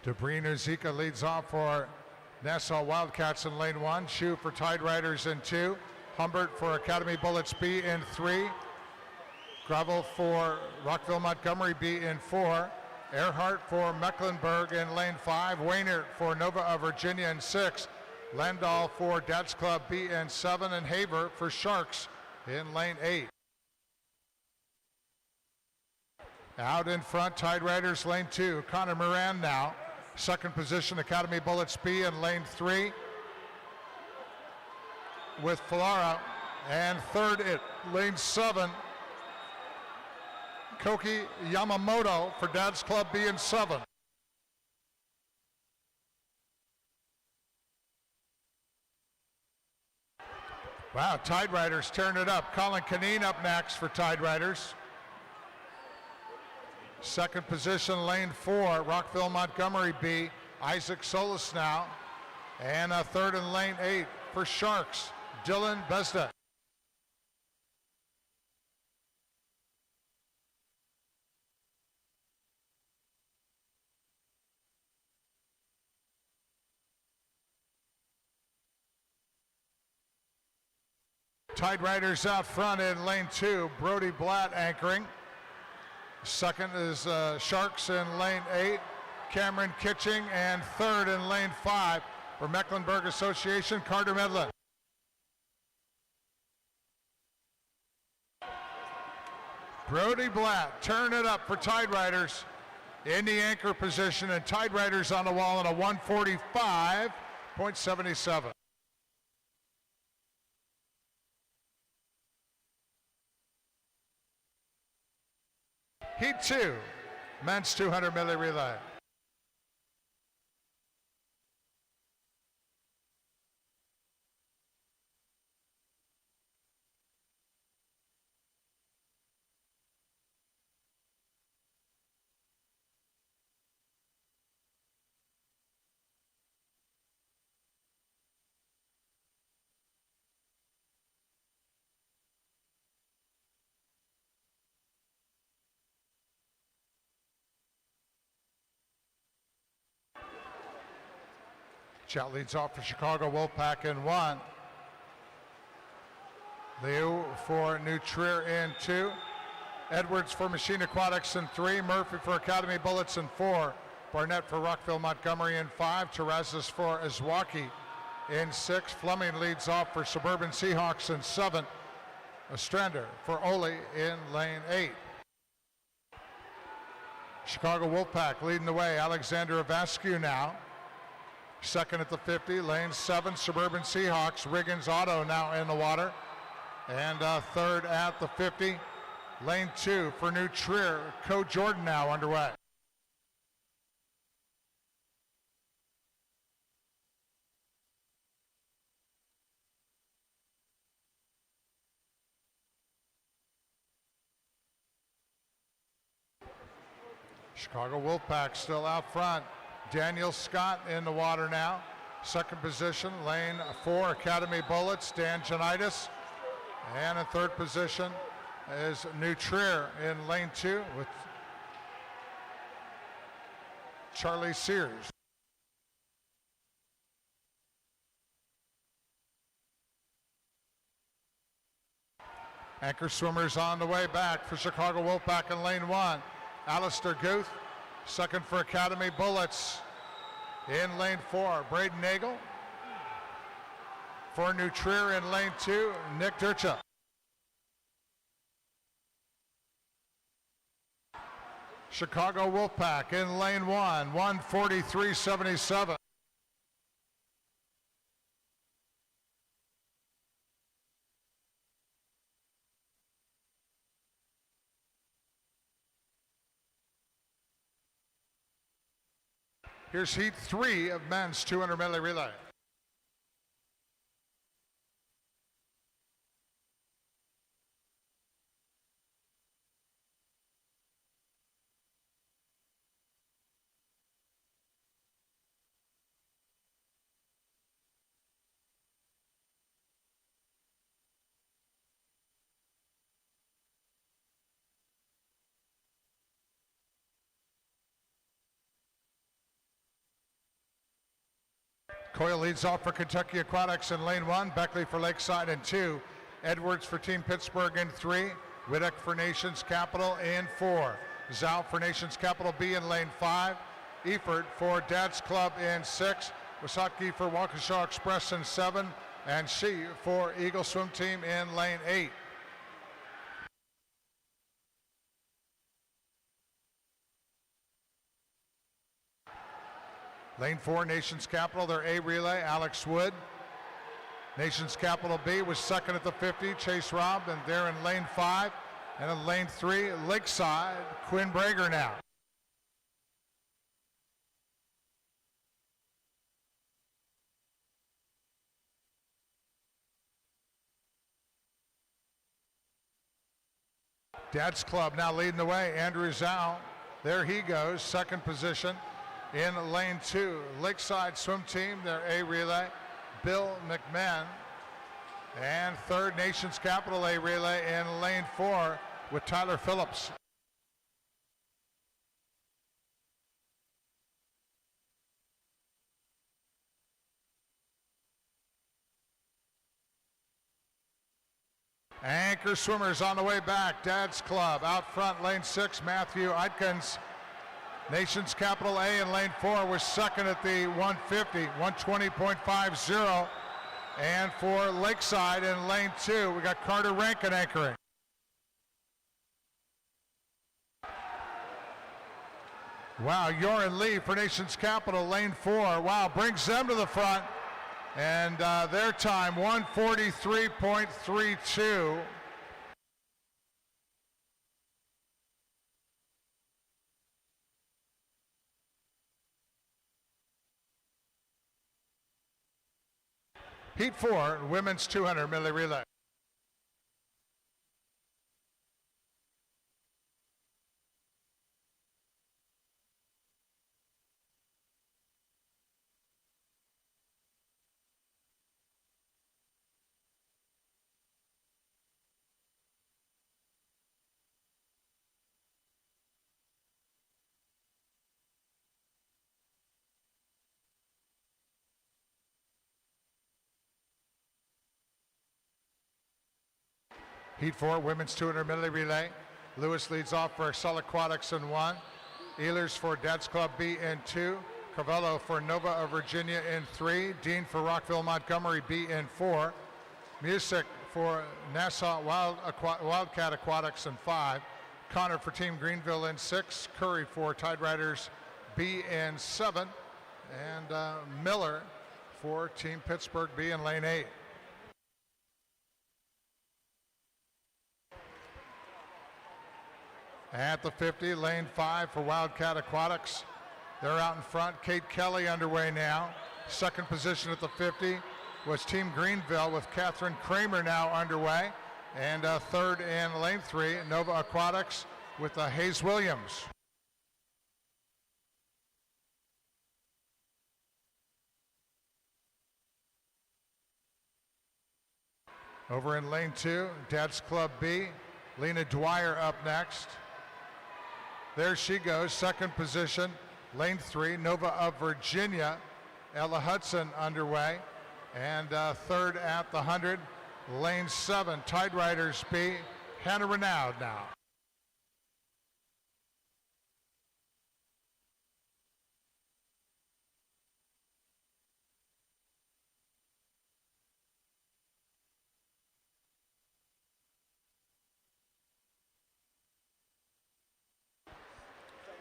Debrina Zika leads off for Nassau Wildcats in lane 1. Shu for Tide Riders in 2. Humbert for Academy Bullets B in 3. Gravel for Rockville Montgomery B in 4. Earhart for Mecklenburg in lane 5. Waynert for Nova of Virginia in 6. Landau for Dad's Club B in 7. And Haver for Sharks in lane 8. Out in front, Tide Riders lane 2. Connor Moran now. Second position, Academy Bullets B in lane 3 with Falara. And third at lane 7, Koki Yamamoto for Dad's Club B in 7. Wow, Tide Riders tearing it up. Colin Canine up next for Tide Riders. Second position, lane 4, Rockville Montgomery B, Isaac Solis now. And a third in lane 8 for Sharks, Dylan Besda. Tide Riders out front in lane 2, Brody Blatt anchoring. Second is Sharks in lane 8, Cameron Kitching, and third in lane 5 for Mecklenburg Association, Carter Medley. Brody Blatt turn it up for Tide Riders in the anchor position, and Tide Riders on the wall in a 145.77. Heat 2, men's 200 medley relay. Chat leads off for Chicago Wolfpack in 1. Liu for New Trier in 2. Edwards for Machine Aquatics in 3. Murphy for Academy Bullets in 4. Barnett for Rockville Montgomery in 5. Terrazas for Azwaki in 6. Fleming leads off for Suburban Seahawks in 7. Ostrander for Ole in lane 8. Chicago Wolfpack leading the way. Alexander Avascu now. Second at the 50, lane 7, Suburban Seahawks. Riggins Auto now in the water. And third at the 50, lane 2 for New Trier. Co Jordan now underway. Chicago Wolfpack still out front. Daniel Scott in the water now. Second position, lane 4, Academy Bullets, Dan Janitis. And in third position is New Trier in lane 2 with Charlie Sears. Anchor swimmers on the way back for Chicago Wolfpack in lane 1. Alistair Guth, second for Academy Bullets. In lane 4, Braden Nagel. For New Trier in lane 2, Nick Durcha. Chicago Wolfpack in lane 1, 1:43.77. Here's heat 3 of men's 200 medley relay. Coyle leads off for Kentucky Aquatics in lane 1, Beckley for Lakeside in 2, Edwards for Team Pittsburgh in 3, Whittock for Nations Capital in 4, Zhao for Nations Capital B in lane 5, Eford for Dad's Club in 6, Wasatki for Waukesha Express in 7, and Shi for Eagle Swim Team in lane 8. Lane 4, Nations Capital, their A relay, Alex Wood. Nations Capital B was second at the 50, Chase Robb, and they're in lane 5. And in lane 3, Lakeside, Quinn Brager now. Dad's Club now leading the way, Andrew Zhao. There he goes, second position. In lane 2, Lakeside Swim Team, their A relay, Bill McMahon. And third, Nations Capital A relay in lane 4 with Tyler Phillips. Anchor swimmers on the way back, Dad's Club out front, lane 6, Matthew Eitkins. Nations Capital A in lane 4 was second at the 150, 120.50. And for Lakeside in lane 2, we got Carter Rankin anchoring. Wow, Joran Lee for Nations Capital, lane 4. Wow, brings them to the front. And their time, 1:43.32. Heat 4, women's 200 medley relay. Heat 4, women's 200 medley relay. Lewis leads off for Excel Aquatics in 1. Ehlers for Dad's Club B in 2. Carvello for Nova of Virginia in 3. Dean for Rockville Montgomery B in 4. Music for Nassau Wildcat Aquatics in 5. Connor for Team Greenville in 6. Curry for Tide Riders B in 7. And Miller for Team Pittsburgh B in lane 8. At the 50, lane 5 for Wildcat Aquatics. They're out in front. Kate Kelly underway now. Second position at the 50 was Team Greenville with Catherine Kramer now underway. And third in lane 3, Nova Aquatics with Hayes Williams.
3 Nova Aquatics with Hayes Williams.
Over in lane 2, Dad's Club B, Lena Dwyer up next. There she goes, second position. Lane 3, Nova of Virginia, Ella Hudson underway. And third at the 100, lane 7, Tide Riders B, Hannah Renaud now.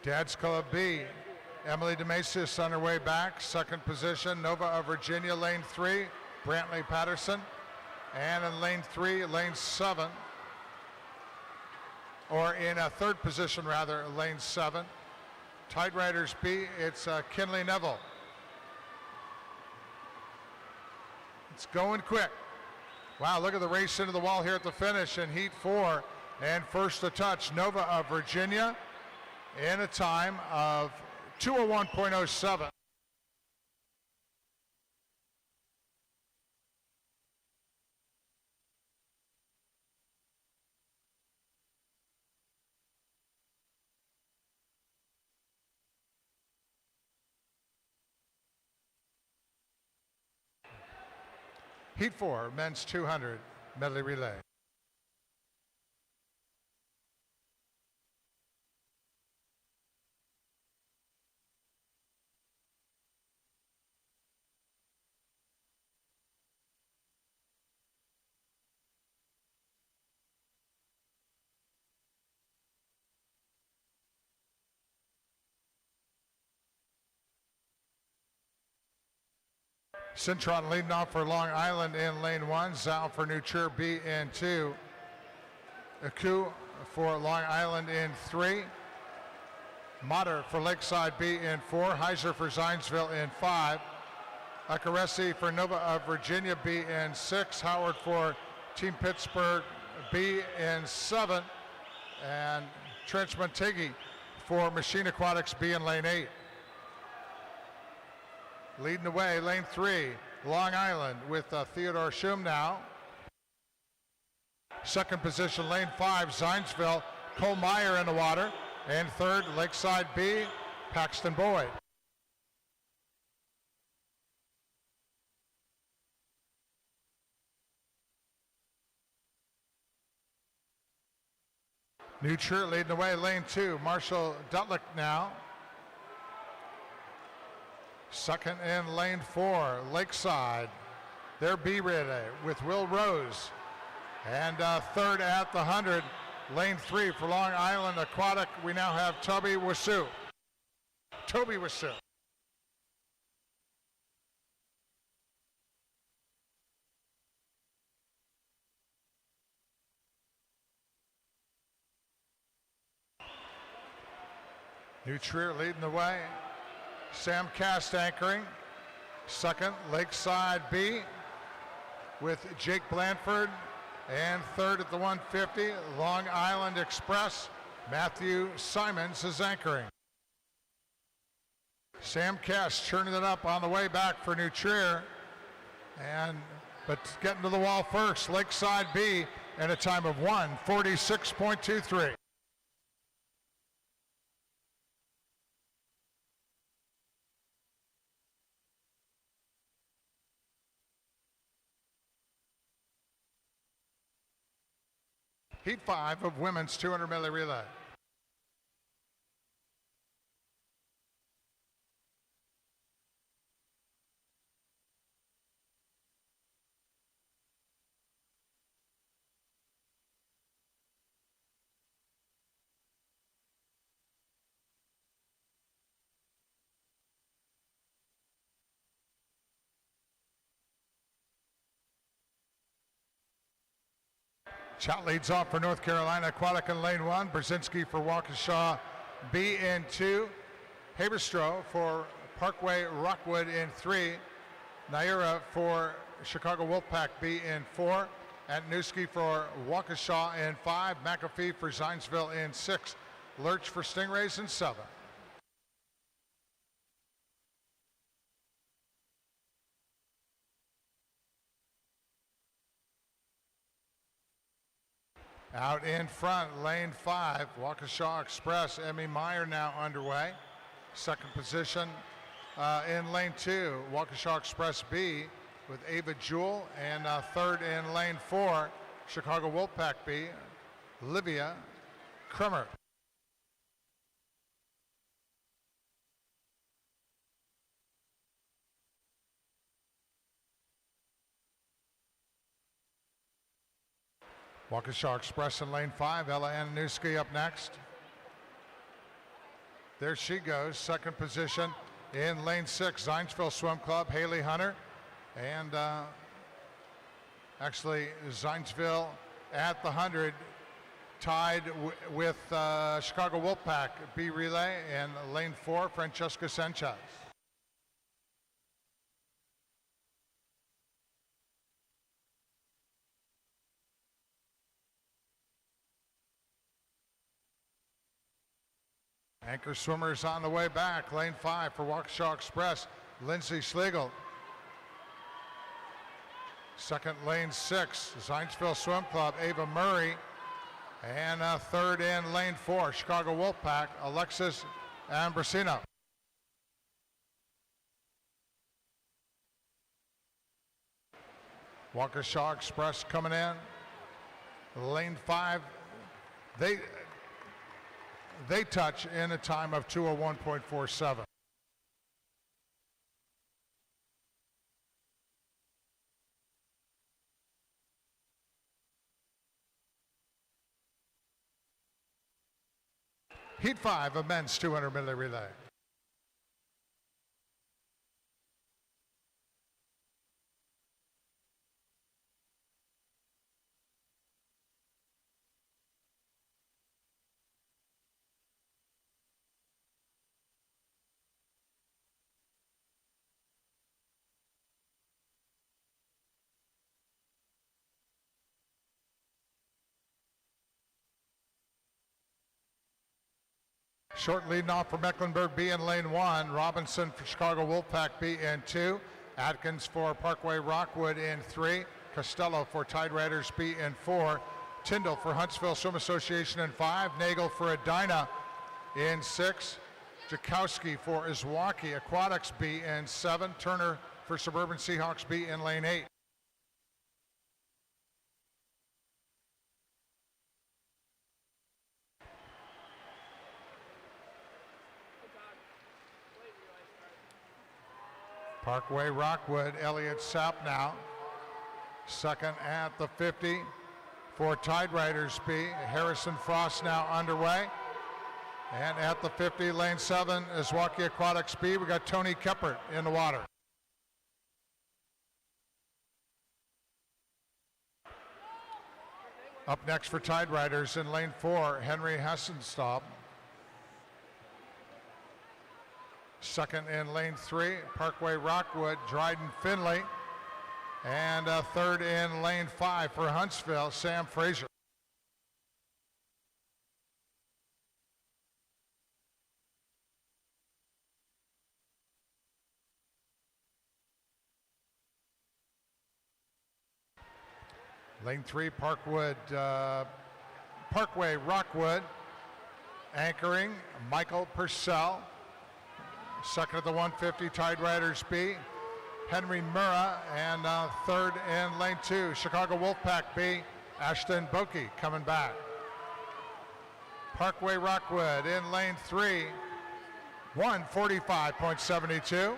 Dad's Club B, Emily DeMasis on her way back, second position, Nova of Virginia, lane 3, Brantley Patterson. And in lane 3, lane 7, or in a third position rather, lane 7, Tide Riders B, it's Kinley Neville. It's going quick. Wow, look at the race into the wall here at the finish in heat 4. And first to touch, Nova of Virginia in a time of 2:01.07. Heat 4, men's 200 medley relay. Cintron leading off for Long Island in lane 1. Zhao for New Trier B in 2. Aku for Long Island in 3. Mater for Lakeside B in 4. Heiser for Zionsville in 5. Acaresi for Nova of Virginia B in 6. Howard for Team Pittsburgh B in 7. And Trench Montegi for Machine Aquatics B in lane 8. Leading the way, lane 3, Long Island with Theodore Schum now. Second position, lane 5, Zionsville, Cole Meyer in the water. And third, Lakeside B, Paxton Boyd. New Trier leading the way, lane 2, Marshall Dutlick now. Second in lane 4, Lakeside. Their B relay with Will Rose. And third at the 100, lane 3 for Long Island Aquatic. We now have Toby Wasu. Toby Wasu. New Trier leading the way. Sam Cast anchoring. Second, Lakeside B with Jake Blanford. And third at the 150, Long Island Express. Matthew Simons is anchoring. Sam Cast churning it up on the way back for New Trier. But getting to the wall first, Lakeside B in a time of 1:46.23. Heat 5 of women's 200 medley relay. Chat leads off for North Carolina Aquatic in lane 1. Brzezinski for Waukesha B in 2. Haberstroh for Parkway Rockwood in 3. Naira for Chicago Wolfpack B in 4. Antnewski for Waukesha in 5. McAfee for Zionsville in 6. Lurch for Stingrays in 7. Out in front, lane 5, Waukesha Express, Emmy Meyer now underway. Second position in lane 2, Waukesha Express B with Ava Jewell. And third in lane 4, Chicago Wolfpack B, Livia Krummer. Waukesha Express in lane 5, Ella Ananuski up next. There she goes, second position in lane 6, Zionsville Swim Club, Haley Hunter. And actually Zionsville at the 100, tied with Chicago Wolfpack B relay, and lane 4, Francesca Sanchez. Anchor swimmers on the way back. Lane 5 for Waukesha Express, Lindsay Schlegel. Second, lane 6, Zionsville Swim Club, Ava Murray. And third in lane 4, Chicago Wolfpack, Alexis Ambrosino. Waukesha Express coming in. Lane 5, they touch in a time of 2:01.47. Heat 5 of men's 200 medley relay. Short leading off for Mecklenburg B in lane 1. Robinson for Chicago Wolfpack B in 2. Atkins for Parkway Rockwood in 3. Costello for Tide Riders B in 4. Tyndall for Huntsville Swim Association in 5. Nagel for Edina in 6. Jakowski for Iswaukee Aquatics B in 7. Turner for Suburban Seahawks B in lane 8. Parkway Rockwood, Elliott Sapp now. Second at the 50 for Tide Riders B. Harrison Frost now underway. And at the 50, lane 7, Iswaukee Aquatics B. We got Tony Keppert in the water. Up next for Tide Riders in lane 4, Henry Hessenstaub. Second in lane 3, Parkway Rockwood, Dryden Finley. And third in lane 5 for Huntsville, Sam Frazier. Lane 3, Parkway Rockwood. Anchoring, Michael Purcell. Second at the 150, Tide Riders B, Henry Murrah. And third in lane 2, Chicago Wolfpack B, Ashton Bokey coming back. Parkway Rockwood in lane 3, 1:45.72.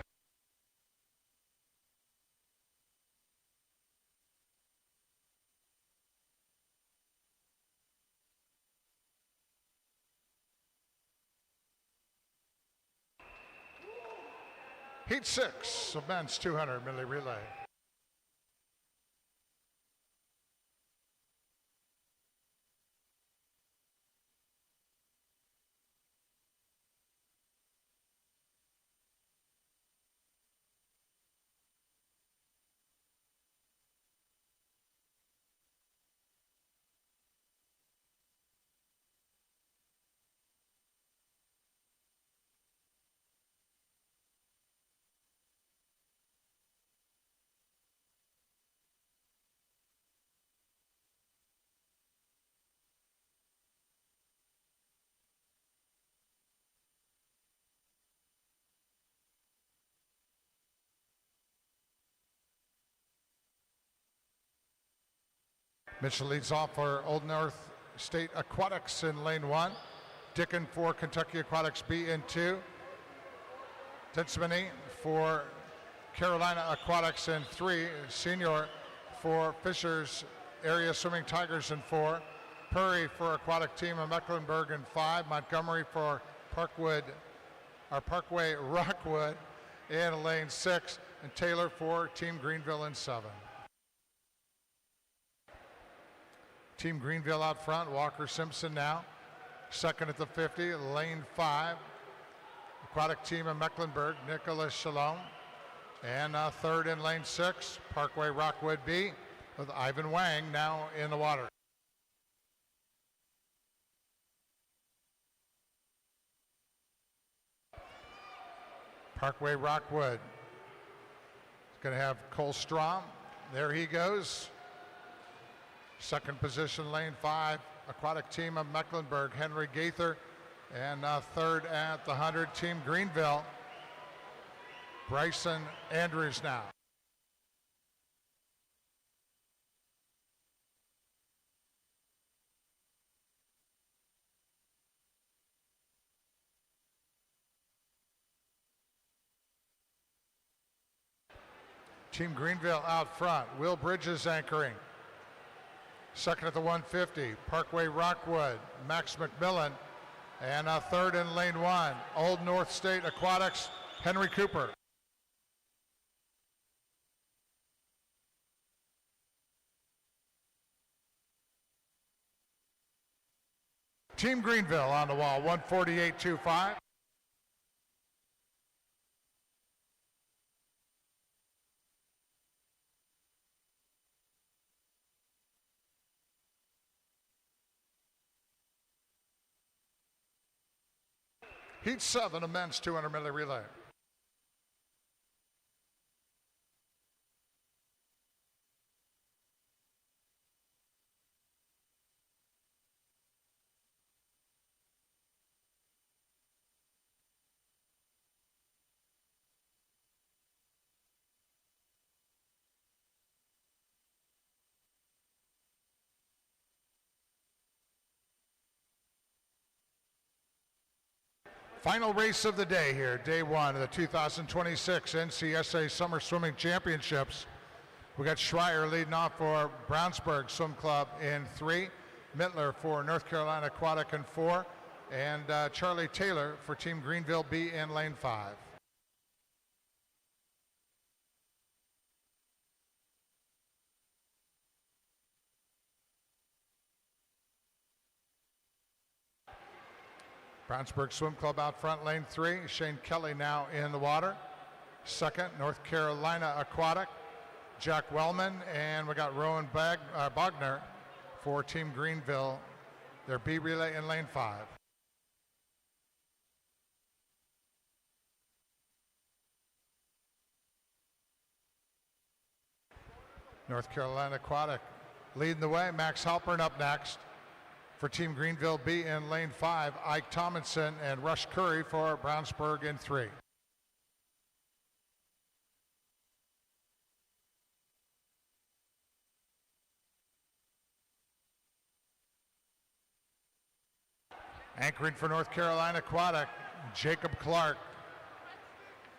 Heat 6 of men's 200 medley relay. Mitchell leads off for Old North State Aquatics in lane 1. Dickin for Kentucky Aquatics B in 2. Tensmany for Carolina Aquatics in 3. Senior for Fishers Area Swimming Tigers in 4. Purry for Aquatic Team of Mecklenburg in 5. Montgomery for Parkway Rockwood in lane 6. And Taylor for Team Greenville in 7. Team Greenville out front, Walker Simpson now. Second at the 50, lane 5. Aquatic Team of Mecklenburg, Nicholas Shalom. And third in lane 6, Parkway Rockwood B with Ivan Wang now in the water. Parkway Rockwood is going to have Cole Strom. There he goes. Second position, lane 5, Aquatic Team of Mecklenburg, Henry Gaither. And third at the 100, Team Greenville, Bryson Andrews now. Team Greenville out front, Will Bridges anchoring. Second at the 150, Parkway Rockwood, Max McMillan. And third in lane 1, Old North State Aquatics, Henry Cooper. Team Greenville on the wall, 148.25. Heat 7 of men's 200 medley relay. Final race of the day here, day 1 of the 2026 NCSA Summer Swimming Championships. We got Schreier leading off for Brownsburg Swim Club in 3, Mittler for North Carolina Aquatic in 4, and Charlie Taylor for Team Greenville B in lane 5. Brownsburg Swim Club out front, lane 3. Shane Kelly now in the water. Second, North Carolina Aquatic, Jack Wellman, and we got Rowan Bogner for Team Greenville, their B relay in lane 5. North Carolina Aquatic leading the way. Max Halpern up next. For Team Greenville B in lane 5, Ike Tomlinson and Rush Curry for Brownsburg in 3. Anchoring for North Carolina Aquatic, Jacob Clark.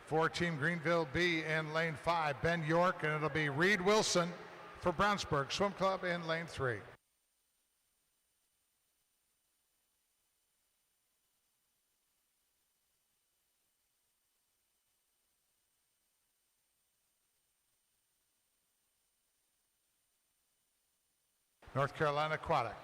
For Team Greenville B in lane 5, Ben York, and it'll be Reed Wilson for Brownsburg Swim Club in lane 3. North Carolina Aquatic.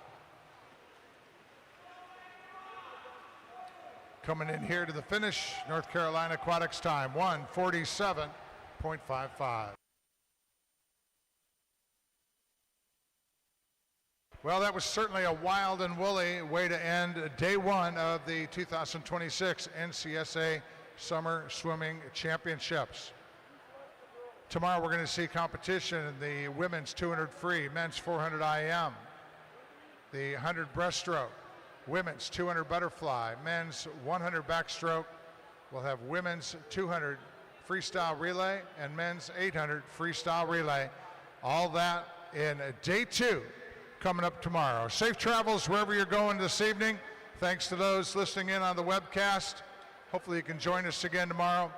Coming in here to the finish, North Carolina Aquatic's time, 1:47.55. Well, that was certainly a wild and woolly way to end day 1 of the 2026 NCSA Summer Swimming Championships. Tomorrow we're going to see competition in the women's 200 free, men's 400 IM, the 100 breaststroke, women's 200 butterfly, men's 100 backstroke. We'll have women's 200 freestyle relay and men's 800 freestyle relay. All that in day 2 coming up tomorrow. Safe travels wherever you're going this evening. Thanks to those listening in on the webcast. Hopefully you can join us again tomorrow.